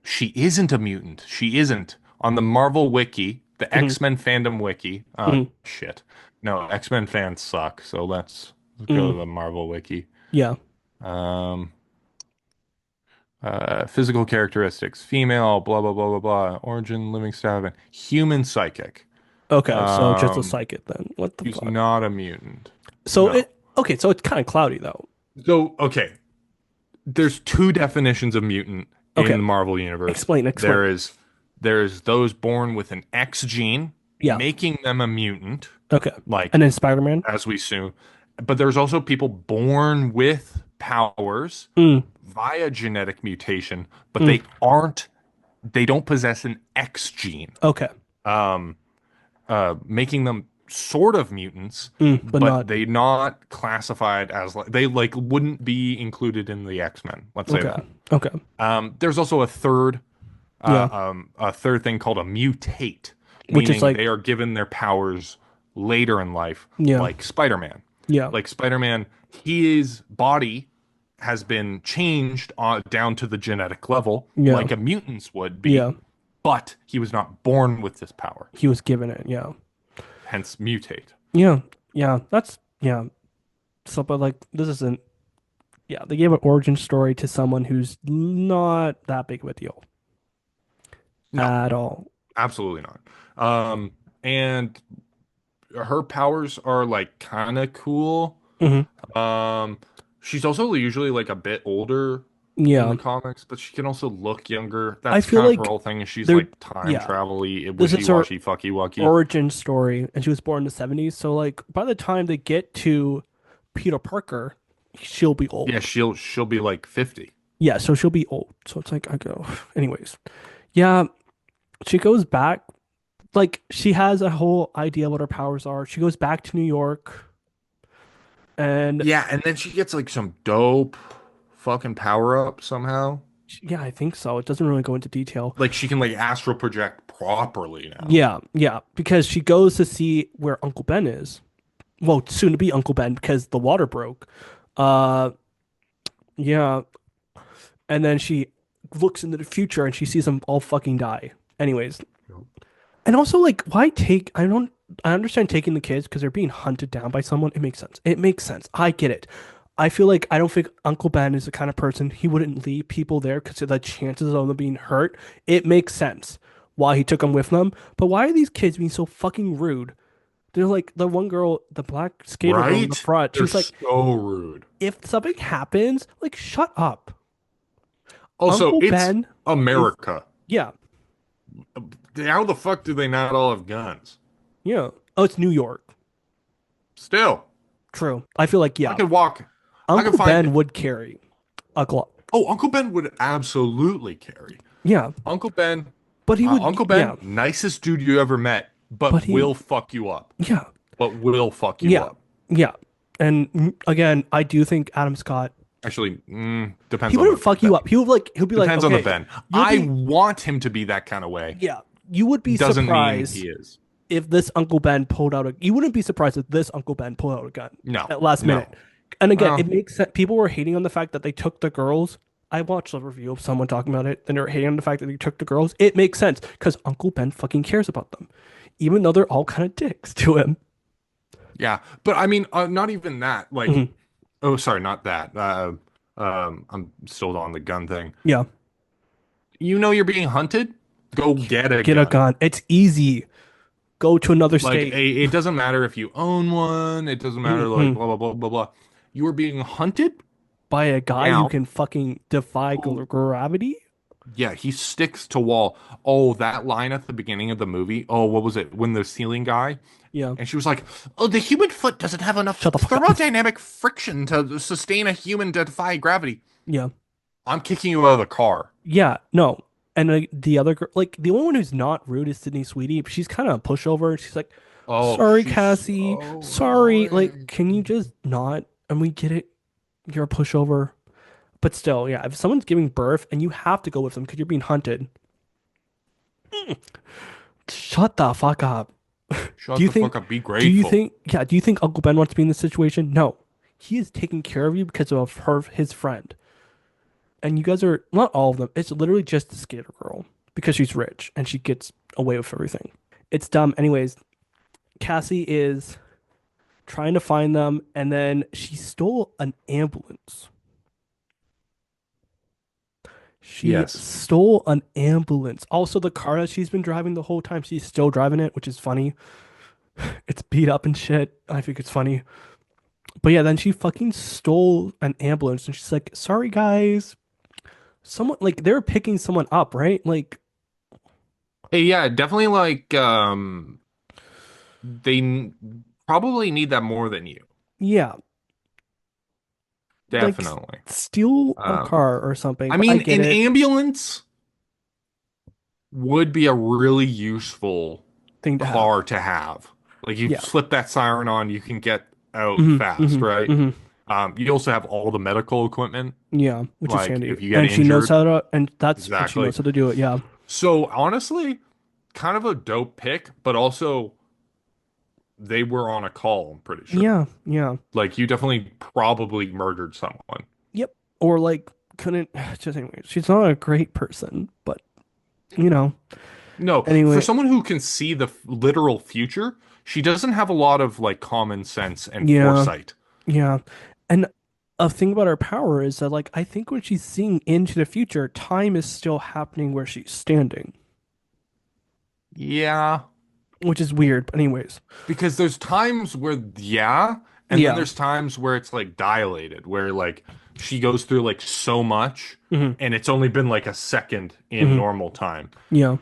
she isn't a mutant. She isn't. On the Marvel Wiki, the Mm, X-Men fandom wiki. mm, Shit. No, X-Men fans suck. So let's go mm. to the Marvel Wiki. Yeah. Um, physical characteristics: female, blah blah blah blah blah. Origin: living style, human psychic. Okay, so just a Um, psychic then. What the she's fuck? not a mutant. So No. it okay, so it's kind of cloudy though. So okay, there's two definitions of mutant in Okay, the Marvel universe. explain, explain. There's those born with an X gene, Yeah. making them a mutant, Okay. And like then Spider-Man? as we assume. But there's also people born with powers Mm, via genetic mutation, but mm. they don't possess an X gene, Okay. um, making them sort of mutants, But but not they not classified as like they like wouldn't be included in the X-Men. Let's say okay. that. Okay. There's also Yeah. a third thing called a mutate, Which is meaning like they are given their powers later in life, yeah. like Spider-Man. Yeah. Like Spider-Man, his body has been changed down to the genetic level, Yeah. like a mutant's would be, Yeah. but he was not born with this power, He was given it. Yeah. hence mutate. Yeah. Yeah. That's yeah. So but like this isn't yeah, they gave an origin story to someone who's not that big of a deal No, at all. absolutely not. And her powers are like kind of cool. Hmm. Um, she's also usually like a bit older in Yeah. the comics, but she can also look younger. I That's feel kind of her like whole thing. Is she's they're like time yeah. travel-y, This is her wishy-washy, fucky-wucky. origin story, and she was born in the 70s. So like by the time they get to Peter Parker, she'll be Yeah, old. she'll be like 50. Yeah, so she'll be old. So it's like I go. Anyways, yeah, she goes back. Like she has a whole idea what her powers are. She goes back to New York, and Yeah, and then she gets like some dope fucking power up somehow. yeah, I think so. It doesn't really go into detail. Like she can like astral project properly now. Yeah, yeah, because she goes to see where Uncle Ben is. Well, soon to be Uncle Ben because the water broke. Uh, yeah, and then she looks into the future and she sees them all fucking die. Anyways, and also like, why take? I don't. I understand taking the kids because they're being hunted down by someone. It makes sense. It makes sense. I get it. I feel like I don't think Uncle Ben is the kind of person he wouldn't leave people there because of the chances of them being hurt. It makes sense why he took them with them. But why are these kids being so fucking rude? They're like the one girl, the black skater girl in the Right? front. They're She's like, so rude. if something happens, like shut up. Also, Uncle it's Ben is America. yeah, How the fuck do they not all have guns? yeah. Oh, it's New York. Still, True. I feel like I yeah. could walk. I could Uncle find. Ben would carry a Glock. Oh, Uncle Ben would absolutely carry. Yeah, Uncle Ben, but he would. Uncle Yeah, Ben, nicest dude you ever met, but but he. will fuck you up. Yeah, But will fuck you yeah, up. yeah. And again, I do think Adam Scott. Actually, He depends on wouldn't the fuck Ben. you up. He would like. He'll be like, Depends on the okay, Ben. you'll I be. want him to be that kind of way. Yeah, you would be Doesn't mean surprised he is. if this Uncle Ben pulled out a. You wouldn't be surprised if this Uncle Ben pulled out a gun No, at last no. minute. And again, it Well, makes sense. People were hating on the fact that they took the girls. I watched a review of someone talking about it, and they were hating on the fact that they took the girls. It makes sense because Uncle Ben fucking cares about them, even though they're all kind of dicks to him. yeah, but I mean, not even that. Like, Mhm. oh, sorry, not that. I'm still on the gun thing. Yeah, You know you're being hunted? Go get a get a gun. gun. It's easy. Go to another Like, state. it doesn't matter if you own one. It doesn't matter, like, Mhm. blah, blah, blah, blah, blah. You are being hunted By a guy who down. can fucking defy gravity. Yeah, he sticks to wall. Oh, that line at the beginning of the movie. Oh, what was it? When the ceiling guy, Yeah, and she was like, "Oh, the human foot doesn't have enough shut the fuck up. thermodynamic friction to sustain a human to defy gravity." Yeah, I'm kicking you out of the car. yeah, no. And the other girl, like the only one who's not rude is Sydney Sweetie. She's kind of a pushover. She's like, Oh, "Sorry, she's Cassie. so Sorry. Like, annoying. can you just not?" And we get it. You're a pushover. But still, yeah, if someone's giving birth and you have to go with them because you're being hunted, shut the fuck up. Do Shut you the fuck think, up. Be do you grateful. think, yeah, do you think Uncle Ben wants to be in this situation? No. He is taking care of you because of his friend. And you guys are, not all of them, it's literally just the skater girl because she's rich and she gets away with everything. It's dumb. Anyways, Cassie is trying to find them and then she stole an ambulance. She Yes. stole an ambulance. Also, the car that she's been driving the whole time, she's still driving it, which is funny. It's beat up and shit. I think it's funny. But yeah, then she fucking stole an ambulance and she's like, sorry guys. Someone like they were picking someone up, right? Like, Hey, yeah, definitely like probably need that more than you. yeah, like Definitely. steal a Um, car or something. I But I mean, get an it. ambulance would be a really useful Thing to have. car to have. Like you Yeah. slip that siren on, you can get out hmm fast, hmm right? hmm You also have all the medical equipment, Yeah, which is like handy. if you get And she knows injured. how to, and she Exactly. knows how to do it. Yeah. So honestly, kind of a dope pick, but also they were on a call, I'm pretty sure. Yeah. Yeah. Like you definitely probably murdered someone. Yep. Or like couldn't just anyway. She's not a great person, but you know. No, for Anyway, someone who can see the literal future, she doesn't have a lot of like common sense and yeah, foresight. yeah. And a thing about her power is that like I think when she's seeing into the future, time is still happening where she's standing, Yeah, which is weird. But anyways, because there's times where yeah, and then yeah. there's times where it's like dilated, where like she goes through like so much hmm and it's only been like a second in hmm normal time. Yeah.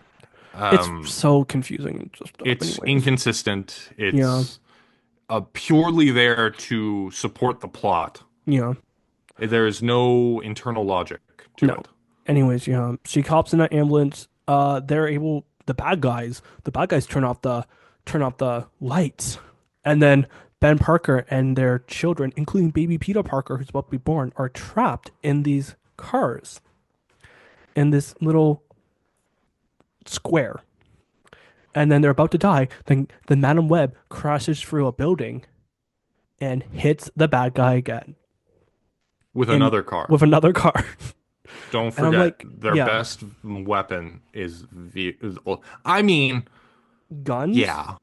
It's Um, so confusing and just stuff. it's Anyways, inconsistent. yeah, It's purely there to support the plot. yeah. There is no internal logic to No. it. Anyways, yeah. She hops in an ambulance. They're able. The bad guys turn off the lights, and then Ben Parker and their children, including baby Peter Parker, who's about to be born, are trapped in these cars in this little square. And then they're about to die. Then Madam Web crashes through a building and hits the bad guy again With in another car. with another car. Don't And I'm forget, like, their yeah, best weapon I mean, guns. yeah.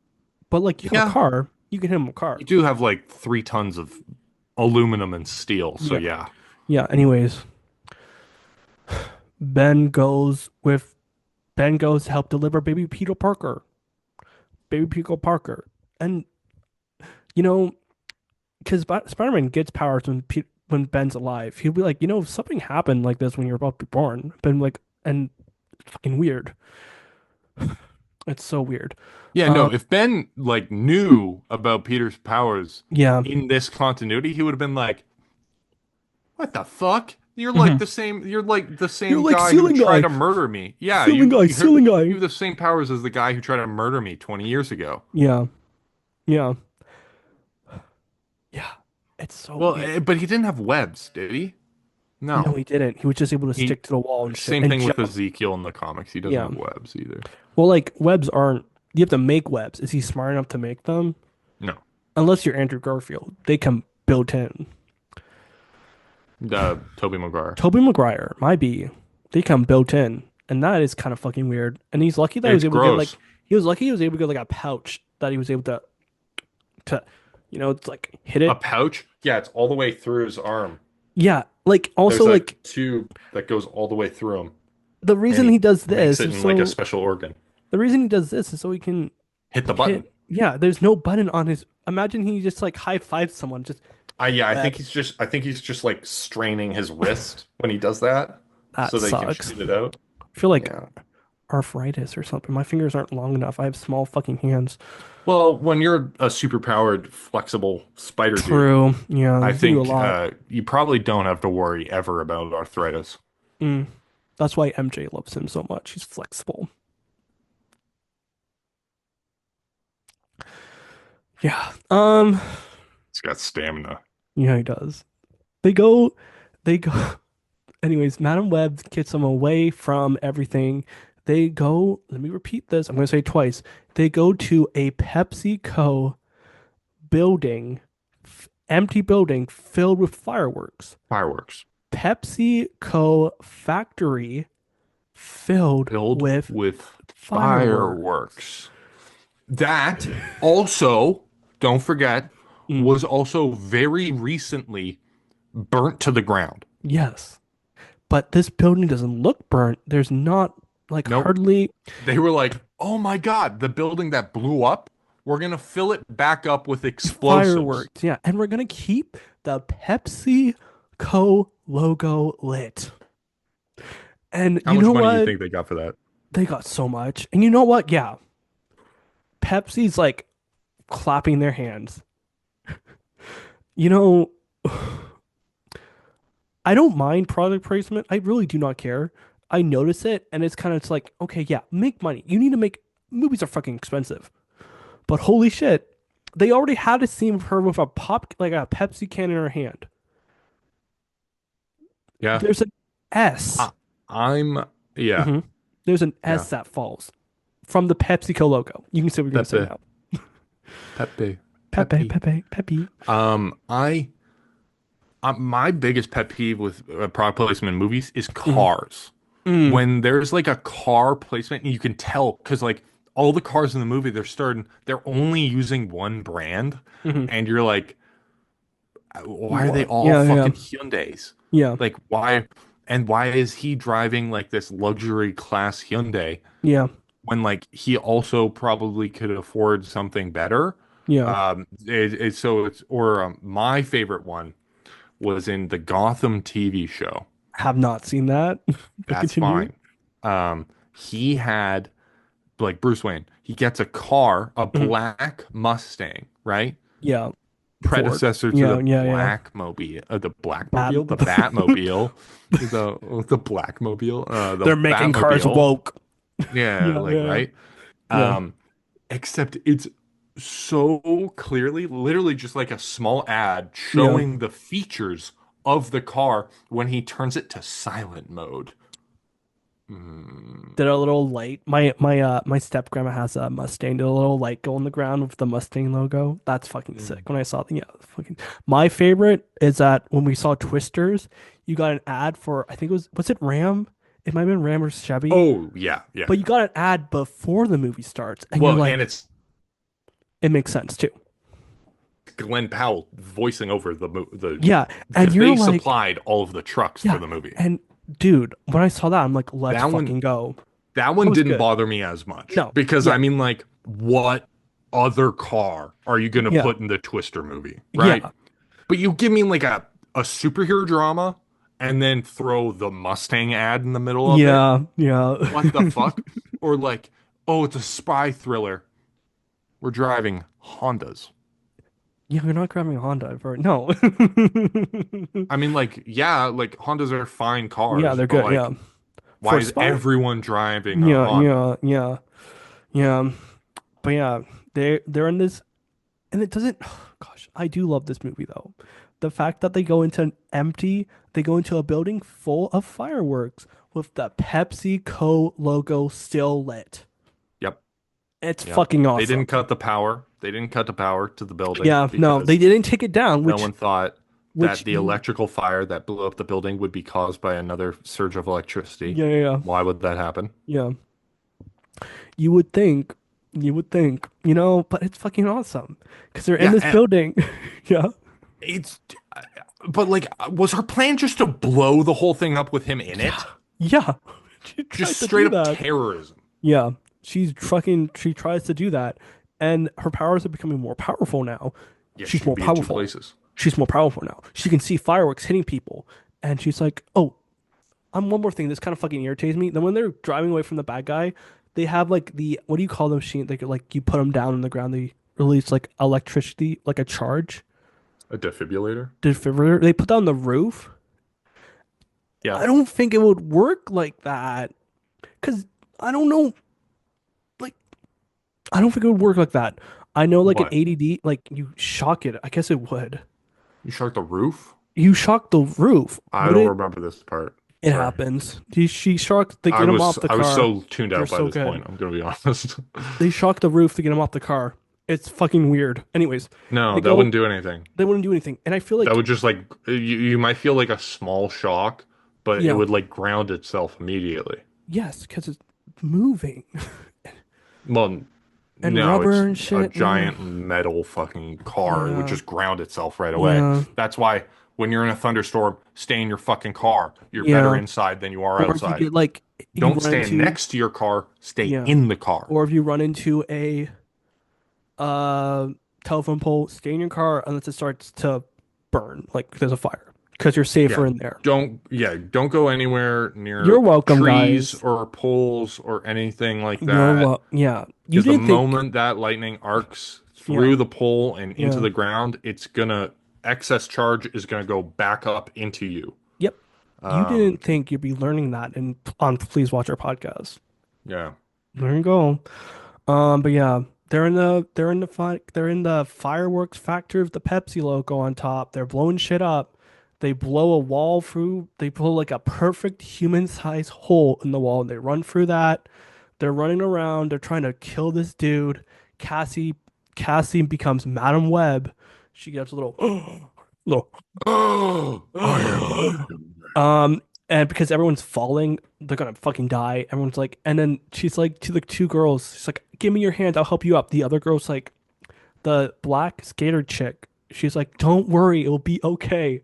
But like you have a Yeah. car, you can hit him with a car. You do have like 3 tons of aluminum and steel, so Yeah. yeah. Yeah. Anyways, Ben goes with Ben goes to help deliver baby Peter Parker. Baby Peter Parker. And you know, because Spider-Man gets powers when Ben's alive. He'll be like, if something happened like this when you're about to be born. Ben like, and it's fucking weird. It's so weird. Yeah, no, Um, if Ben like knew about Peter's powers yeah. in this continuity, he would have been like, "What the fuck? Mhm. You're like the You're same like guy who ceiling tried guy, to murder me. Yeah, ceiling guy, ceiling you guy. have the same powers as the guy who tried to murder me 20 years ago." Yeah. Yeah. Yeah. It's so Well, weird. but he didn't have webs, did he? No, No. he didn't. He was just able to He stick to the wall and shit Same and thing with jump. Ezekiel in the comics. He doesn't Yeah. have webs either. Well, like webs aren't. You have to make webs. Is he smart enough to make them? No. Unless you're Andrew Garfield, they come built in. The Tobey Maguire. Tobey Maguire, my B, they come built in, and that is kind of fucking weird. And he's lucky that he was It's able to get like gross. he was lucky he was able to get like a pouch that he was able to it's like hit A it. pouch? Yeah, it's all the way through his arm. Yeah, like also There's a like tube that goes all the way through him, the and reason he he does makes this it is in like a so special organ. the reason he does this is so he can Hit the button. hit. Yeah, there's no button on his. Imagine he just like high fives someone. Just Yeah, that I think he's just like straining his wrist when he does that that so that he can sucks. shoot it out. I feel like Yeah. arthritis or something. My fingers aren't long enough. I have small fucking hands. Well, when you're a superpowered, flexible spider dude, True. Yeah, I you can do a think lot. you probably don't have to worry ever about arthritis. Mm. That's why MJ loves him so much. He's flexible. Yeah. He's got stamina. Yeah, he does. They go. They go. Anyways, Madam Web gets them away from everything. They go. Let me repeat this. I'm going to say it twice. They go to a PepsiCo building, empty building filled with fireworks. Fireworks PepsiCo factory filled filled with with fireworks. fireworks. That also, don't forget, Mm, was also very recently burnt to the ground. yes. But this building doesn't look burnt. There's not like Nope. hardly They were like, "Oh my God, the building that blew up, we're gonna fill it back up with explosives." fireworks. Yeah. And we're going to keep the PepsiCo logo lit. And How you much know money do you what? think they got for that? They got so much. And you know what? Yeah. Pepsi's like clapping their hands. You know, I don't mind product placement. I really do not care. I notice it and it's kind of it's like, okay, yeah, make money. You need to make movies are fucking expensive. But holy shit, they already had a scene of her with a pop like a Pepsi can in her hand. Yeah. There's an S. I, I'm yeah, Mhm. There's an yeah. S that falls from the PepsiCo logo. You can see what you're gonna say Pepe, now. Pepe, Pepe, Pepe. Pepe, Pepe. I my biggest pet peeve with product placement in movies is Mhm. cars. Mm. When there's like a car placement, and you can tell because like all the cars in the movie, they're only using one brand, Mhm. and you're like, why are they What? all Yeah, yeah, fucking Hyundais? yeah, Like why? And why is he driving like this luxury class Hyundai yeah, when like he also probably could afford something better? yeah. So it's or my favorite one was in the Gotham TV show. Have not seen that. But That's continue. fine. He had like Bruce Wayne. He gets a car, a Mhm. black Mustang, right? Yeah, Ford. Predecessor to the Yeah, yeah, yeah. Blackmobile, the Bat. Batmobile, the Blackmobile, the They're making cars Batmobile. woke. Yeah, Yeah, like yeah, right. yeah, Um, except it's so clearly, literally just like a small ad yeah. showing the features of the car when he turns it to silent mode. Mm, Did a little light. My step grandma has a Mustang. Did a little light go on the ground with the Mustang logo. That's fucking sick. mm. When I saw yeah, fucking. My favorite is that when we saw Twisters, you got an ad for I think was it Ram? It might have been Ram or Chevy, Oh yeah, yeah. but you got an ad before the movie starts, and you're Well, and like, it's it makes sense too. Glenn Powell voicing over the Yeah, and because you're they like, supplied all of the trucks yeah, for the movie. and dude, when I saw that, I'm like, let's That one, fucking go. that That one was didn't good. bother me as much No, because yeah, I mean, like, what other car are you gonna yeah, put in the Twister movie, right? yeah, But you give me like a superhero drama and then throw the Mustang ad in the middle of it. yeah, yeah. What the fuck? Or like, oh, it's a spy thriller. We're driving Hondas. Yeah, you're not grabbing a Honda for no. I mean, like, yeah, like Hondas are fine Yeah, cars, they're but good. Yeah, like, for why a is spy. everyone driving a Yeah, Honda? yeah, yeah, yeah. But yeah, they're in this, and it doesn't. Gosh, I do love this movie though. The fact that they go into an empty, they go into a building full of fireworks with the PepsiCo logo still lit. Yep, It's yep. fucking They awesome. didn't cut the power. They didn't cut the power to the building Yeah, no, they because didn't take it down, no which one thought which that the electrical fire that blew up the building would be caused by another surge of electricity. yeah, yeah, yeah. Why would that happen? Yeah. You would think, you know, but it's fucking awesome because they're in Yeah, this building. Yeah. it's but like was her plan just to blow the whole thing up with him in Yeah. it? Yeah. She Just tried to straight do up that. terrorism. Yeah. She tries to do that. And her powers are becoming more powerful now. Yeah, she She's can more be in two powerful. places. She's more powerful now. She can see fireworks hitting people. And she's like, oh, one more thing. This kind of fucking irritates me. Then when they're driving away from the bad guy, they have like what do you call the machine? Like you put them down on the ground. They release like electricity, like a charge. A defibrillator? Defibrillator. They put that on the roof. Yeah. I don't think it would work like that. Cause I don't know. Like I don't think it would work like that. I know like an What? ADD, like you shock it. I guess it would. You shot the roof? You shock the roof. I Would don't it? remember this part. It Sorry. happens. She shocked. They get him off the I was car. so tuned They're out by so this good. point, I'm gonna be honest. They shock the roof to get him off the car. It's fucking weird. Anyways, No, they that go. wouldn't do anything. They wouldn't do anything. And I feel That like, would just like you might feel like a small shock, but it yeah, would like ground itself immediately. yes, because it's moving Well, and no, rubber it's and a shit. giant metal fucking car. It would Yeah, just ground itself right away. yeah, That's why when you're in a thunderstorm, stay in your fucking car. You're better yeah. inside than you are Or if you outside. get like you Don't run stand into, next to your car, stay yeah, in the car. or if you run into a uh telephone pole, stay in your car unless it starts to burn, like there's a fire, because you're safer Yeah. in there. Don't go anywhere You're near welcome, trees guys. or poles or anything like You're that. well. Yeah, you Because the didn't think. moment that lightning arcs Yeah, through the pole and into yeah. the ground, excess charge is gonna go back up into you. Yep. You Um, didn't think you'd be learning that in on Please Watch Our Podcast. yeah. There you go. But yeah, they're in the fireworks factory with the Pepsi logo on top. They're blowing shit up. They blow a wall through. They blow like a perfect human-sized hole in the wall, and they run through that. They're running around. They're trying to kill this dude. Cassie Cassie becomes Madam Web. She gets a little little Oh, I am. and because everyone's falling, they're gonna fucking die. Everyone's like, and then she's like to the two girls, she's like, "Give me your hand, I'll help you up." The other girl's like, the black skater chick, she's like, "Don't worry, it'll be okay."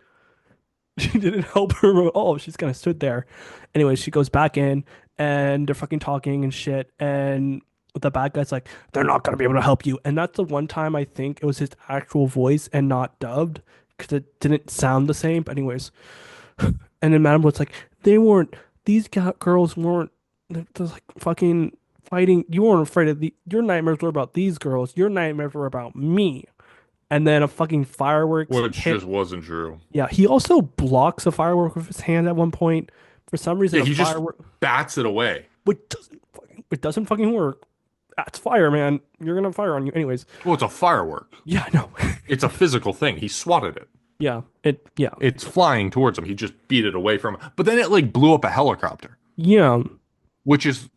She didn't help her at all. She's kind of stood there. Anyway, she goes back in, and they're fucking talking and shit. And the bad guy's like, "They're not gonna be able to help you." And that's the one time I think it was his actual voice and not dubbed because it didn't sound the same. But anyways. And then Madam Wood's like, they weren't, girls weren't, they're like fucking fighting. You weren't afraid of your nightmares were about these girls. Your nightmares were about me. And then a fucking fireworks Which hit. just wasn't true. Yeah, he also blocks a firework with his hand at one point. For some reason, Yeah, a he just firework, bats it away. it doesn't fucking work. That's fire, man. You're gonna fire on you. Anyways, Well, it's a firework. yeah, no. It's a physical thing. He swatted it. Yeah. It's flying towards him. He just beat it away from him. But then it like blew up a helicopter, Yeah.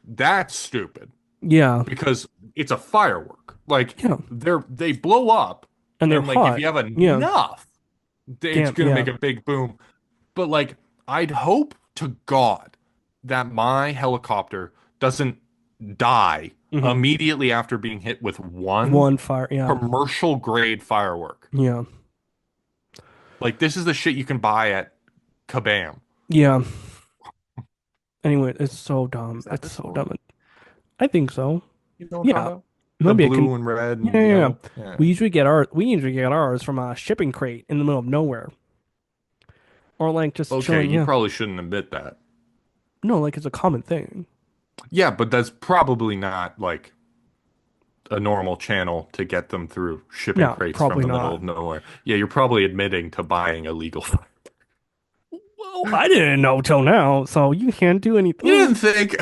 that's stupid Yeah. because it's a firework. Like Yeah. they blow up And they're and like hot. if you have Yeah. enough, it's Damn, gonna yeah. make a big boom. But like I'd hope to God that my helicopter doesn't die Mhm. immediately after being hit with one One fire, yeah. commercial grade firework. Yeah. Like this is the shit you can buy at Kabam. Yeah. Anyway, it's so dumb. Is that It's the so story? dumb. I think so. You know what I'm Yeah. talking about? The Maybe it blue can. and red Yeah, and yeah, yeah. yellow. Yeah. We usually get ours from a shipping crate in the middle of nowhere, or like just Okay, chilling. you Yeah. probably shouldn't admit that. No, like it's a common thing. Yeah, but that's probably not like a normal channel to get them through shipping No, crates from probably the middle not. of nowhere. Yeah, you're probably admitting to buying illegal. Well, I didn't know till now, so you can't do anything. You didn't think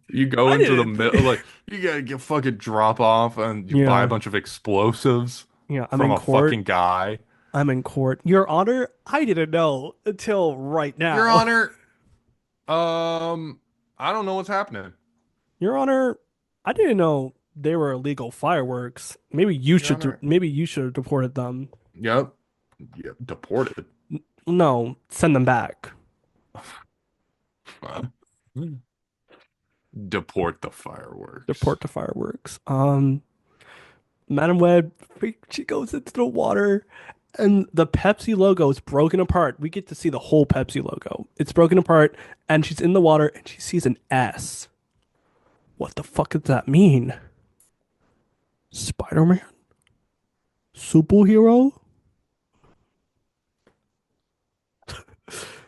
you go I into the didn't. middle like you gotta get fucking drop off and you buy a Yeah. bunch of explosives Yeah. I'm from in a court. fucking guy. I'm in court. Your Honor, I didn't know until right now. Your Honor, I don't know what's happening. Your Honor, I didn't know they were illegal fireworks. Your Honor. Maybe you should have deported them. Yep. Yeah, deported. No, send them back. Deport the fireworks. Deport the fireworks. Madam Web, she goes into the water, and the Pepsi logo is broken apart. We get to see the whole Pepsi logo. It's broken apart, and she's in the water, and she sees an S. What the fuck does that mean? Spider-Man? Superhero?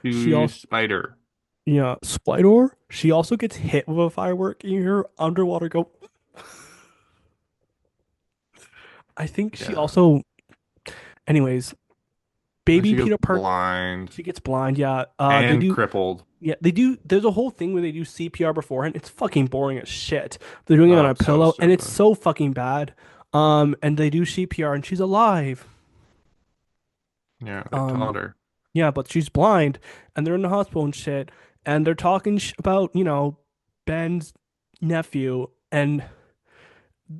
She To also, spider. yeah, Spider. She also gets hit with a firework. You hear her underwater go. I think she Yeah. also, anyways, And baby she gets Peter Park. blind She gets blind. Yeah. They and do. crippled. Yeah, they do. There's a whole thing where they do CPR beforehand. It's fucking boring as shit. They're doing it on Oh, a it's so pillow, and it's stupid. so fucking bad. And they do CPR, and she's alive. Yeah, they Um, taught her. yeah, but she's blind, and they're in the hospital and shit, and they're talking about, Ben's nephew, and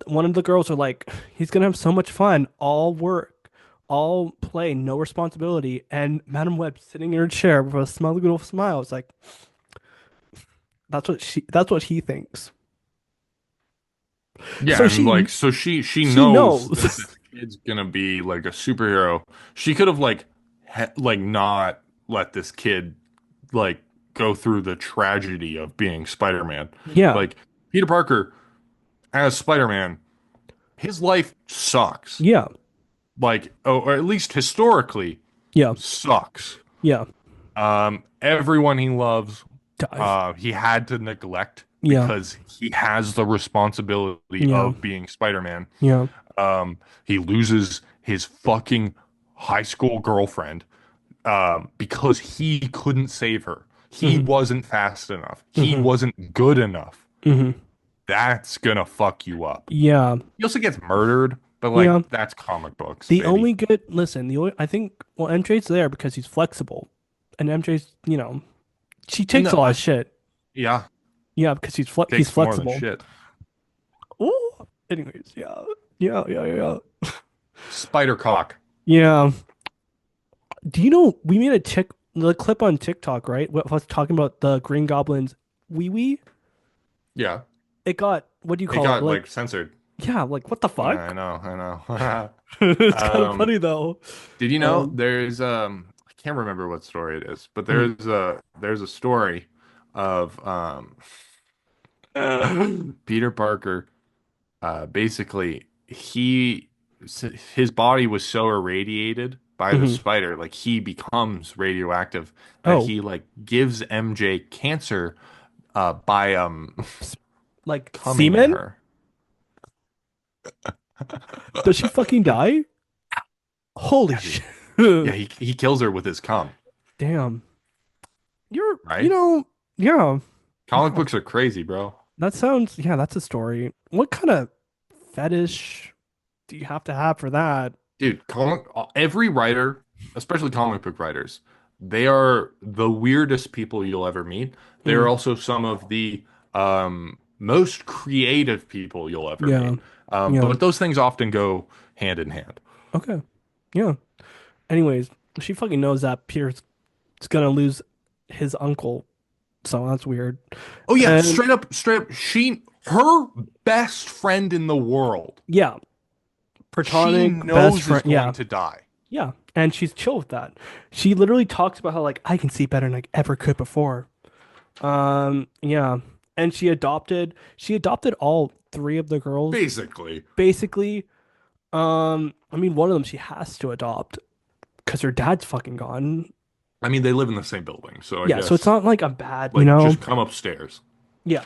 one of the girls are like, he's gonna have so much fun, all work, all play, no responsibility, and Madam Web sitting in her chair with a smiley little smile. It's like that's what he thinks. Yeah, So and she like so she she knows knows. that this kid's gonna be like a superhero. She could have like not let this kid like go through the tragedy of being Spider-Man. Yeah, Like Peter Parker as Spider-Man, his life sucks. yeah, Like or at least historically yeah, sucks. yeah. Everyone he loves, Dies. he had to neglect Yeah, because he has the responsibility yeah, of being Spider-Man. yeah. He loses his fucking high school girlfriend because he couldn't save her. He Hmm. wasn't fast enough. He Hmm. wasn't good enough. Hmm. That's gonna fuck you up. Yeah, He also gets murdered, but yeah. like that's comic books, The baby. only good, listen, I think, well, MJ's there because he's flexible. And MJ's, she takes a No, lot of shit. yeah, Yeah, because he's takes more than flexible. shit. Oh, anyways, yeah. Yeah, yeah, yeah. Spider cock. Yeah. Do you know we made the clip on TikTok, right? What I was talking about the Green Goblin's wee wee? Yeah, It got, what do you it call it? got like Like, censored. yeah, like what the I fuck? know, I know. It's kind of funny though. Did you know Um, there's I can't remember what story it is, but mm. there's a story of Peter Parker basically his body was so irradiated by the Mhm. spider, like he becomes radioactive that Oh, he like gives MJ cancer by s- like coming semen? her. Does she fucking die? Holy Yeah, dude. shit. Yeah, he kills her with his cum, Damn. You're, right? yeah. Comic Wow. books are crazy, bro. Yeah, that's a story. What kind of fetish do you have to have for that? Dude, every writer, especially comic book writers, they are the weirdest people you'll ever meet. They are Mm, also some of the most creative people you'll ever yeah. meet. Yeah. But those things often go hand in hand. Okay. Yeah. Anyways, she fucking knows that Peter's gonna lose his uncle, so that's weird. Oh yeah, And straight up, her best friend in the world, yeah, she platonic best knows is friend. going Yeah. to die. Yeah. And she's chill with that. She literally talks about how like I can see better than I ever could before. Yeah. And she adopted all three of the girls Basically. basically. I mean one of them she has to adopt because her dad's fucking gone. I mean, they live in the same building, so I Yeah, so it's guess not like a bad, like just come upstairs. Yeah.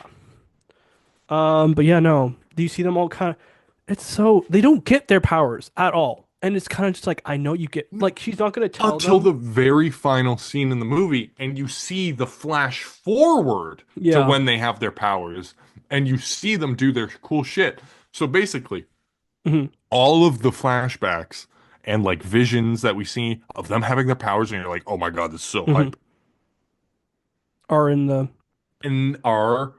But yeah, no. Do you see them all kind of it's so they don't get their powers at all. And it's kind of just like I know you get like she's not gonna tell Until them. the very final scene in the movie, and you see the flash forward to Yeah. when they have their powers, and you see them do their cool shit. So basically, Mhm. all of the flashbacks and like visions that we see of them having their powers, and you're like, oh my God, this is so Mhm. hype, Are in the and are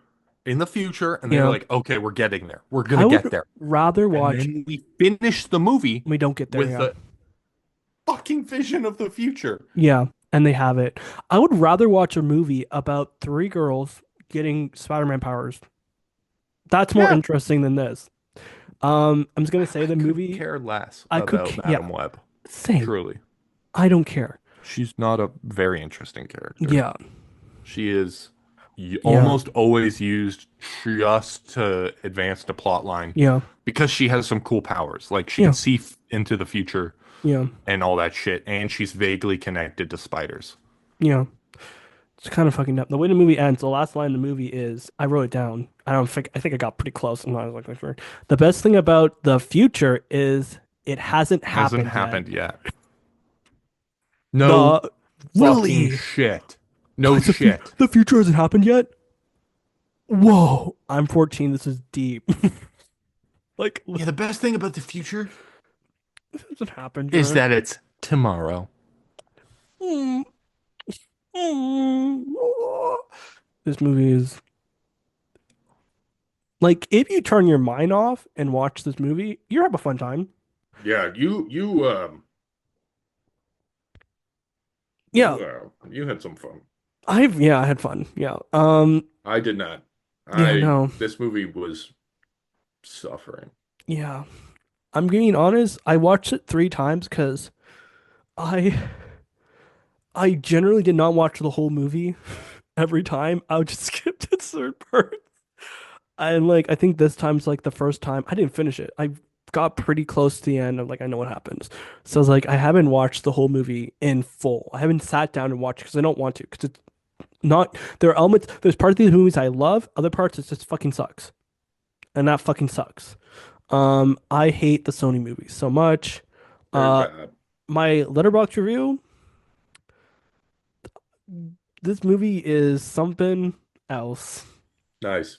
in the future, and they're yeah. like, okay, we're getting there. We're I gonna would get there. rather And watch then we finish the movie we don't get there, with yeah. a fucking vision of the future. Yeah, and they have it. I would rather watch a movie about three girls getting Spider-Man powers. That's more Yeah, interesting than this. I'm just gonna say I the could movie. care less I could, about yeah, Madam Web. same. Truly, I don't care. she's not a very interesting character. Yeah, She is yeah, almost always used just to advance the plot line yeah, because she has some cool powers. Like she can yeah, see into the future yeah, and all that shit, and she's vaguely connected to spiders. yeah. It's kind of fucking up. The way the movie ends, the last line of the movie is, I wrote it down. I think I got pretty close. And I was like, sure. The best thing about the future is it hasn't Hasn't happened yet. happened yet. No The fucking really, shit. No shit. the future hasn't happened yet. Whoa, I'm 14. This is deep. Like, Yeah, the best thing about the future this hasn't happened is yet. that it's tomorrow. Mm, This movie is like, if you turn your mind off and watch this movie, you have a fun time. Yeah, Yeah, you had some fun. I had fun. Yeah. I did not. Yeah, no. This movie was suffering. Yeah. I'm being honest, I watched it three times because I I generally did not watch the whole movie every time. I would just skip to certain parts. And like I think this time's like the first time I didn't finish it. I got pretty close to the end of like I know what happens. So I was like I haven't watched the whole movie in full. I haven't sat down and watched because I don't want to because it's not there are elements there's parts of these movies I love, other parts it just fucking sucks. And that fucking sucks. I hate the Sony movies so much. Very Uh, bad. my letterbox review, this movie is something else. Nice.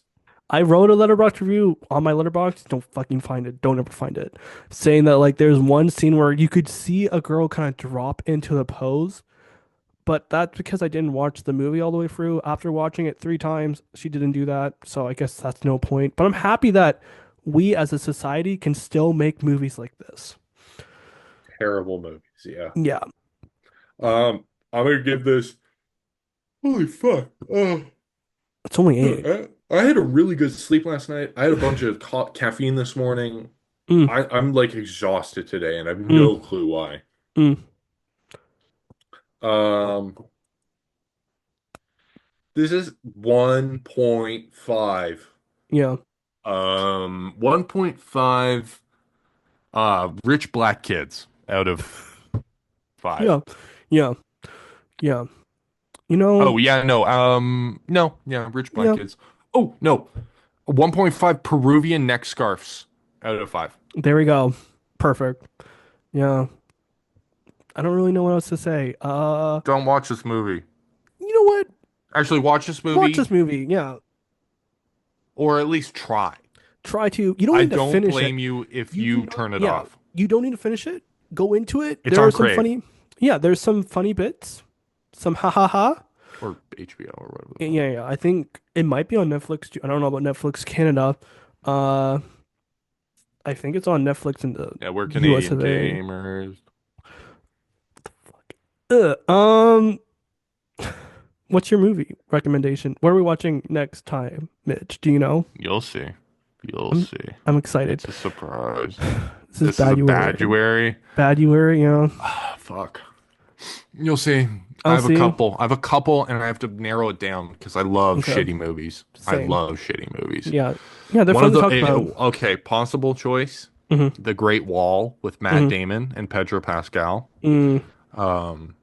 I wrote a letterbox review on my letterbox. Don't fucking find it. Don't ever find it. Saying that like there's one scene where you could see a girl kind of drop into the pose, but that's because I didn't watch the movie all the way through. After watching it three times, she didn't do that. So I guess that's no point. But I'm happy that we as a society can still make movies like this. Terrible movies. Yeah. Yeah. I'm gonna give this. Holy fuck. Oh, It's only eight. I had a really good sleep last night. I had a bunch of caffeine this morning. Mm, I'm like exhausted today, and I have mm, no clue why. mm. Um, this is 1.5. Yeah. 1.5 rich black kids out of 5. Yeah. Yeah. Yeah. You know, Oh yeah, no. No, yeah, rich black yeah. kids. Oh, no. 1.5 Peruvian neck scarves out of 5. There we go. Perfect. Yeah. I don't really know what else to say. Don't watch this movie. You know what? Actually, watch this Watch movie this movie. Yeah. or at least try. Try to. You don't I need to don't finish it. blame you if You do you not. turn it Yeah. off. You don't need to finish it. Go into it. It's There on are some Crave funny. Yeah. There's some funny bits. Some ha ha ha. or HBO or whatever the Yeah. fuck. Yeah. I think it might be on Netflix too. I don't know about Netflix Canada. Uh, I think it's on Netflix in the Yeah, we're US Canadian of A. gamers. Um, what's your movie recommendation? What are we watching next time, Mitch? Do you know? You'll see. You'll I'm see. I'm excited. It's a surprise. This is This is a Baduary. Baduary. Baduary, yeah. Ah, fuck. You'll see. I'll see. I have a couple, and I have to narrow it down because I love Okay. shitty movies. I Same. love shitty movies. Yeah. Yeah, they're One fun of to the talk about. okay, possible choice. Hmm. The Great Wall with Matt Hmm. Damon and Pedro Pascal. Mm, Um,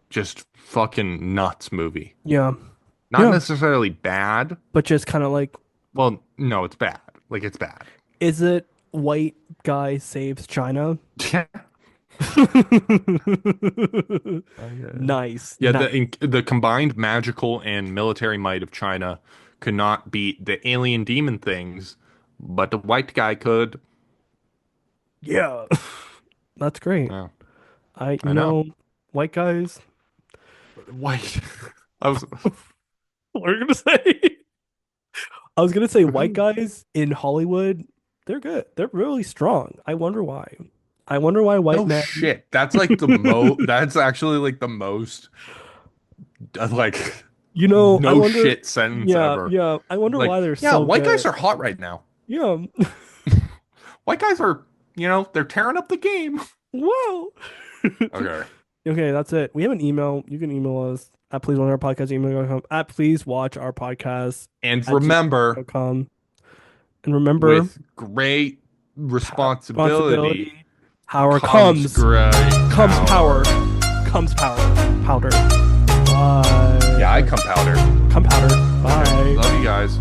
just fucking nuts movie. yeah. Not Yeah. necessarily bad. But just kind of like, Well, no, it's bad. Like it's bad. is it white guy saves China? Yeah. Nice. Yeah, Nice. the combined magical and military might of China could not beat the alien demon things, but the white guy could. Yeah. That's great. Yeah, You I know. know, white guys, White. I was. what are you gonna say? I was gonna say white guys in Hollywood, they're good. They're really strong. I wonder why. I wonder why white No men. shit. That's like that's actually like the most like I no wonder. shit sentence Yeah, ever. yeah. I wonder Like, why they're yeah, so white guys good. are hot right now. Yeah. White guys are, they're tearing up the game. Wow. Okay. Okay, that's it. We have an email. You can email us at pleasewatchourpodcast at pleasewatchourpodcast And at remember, gmail.com. And remember, with great responsibility responsibility, power comes great comes power. comes powder. Bye. Yeah, I come powder. Come powder. Bye. Love you guys.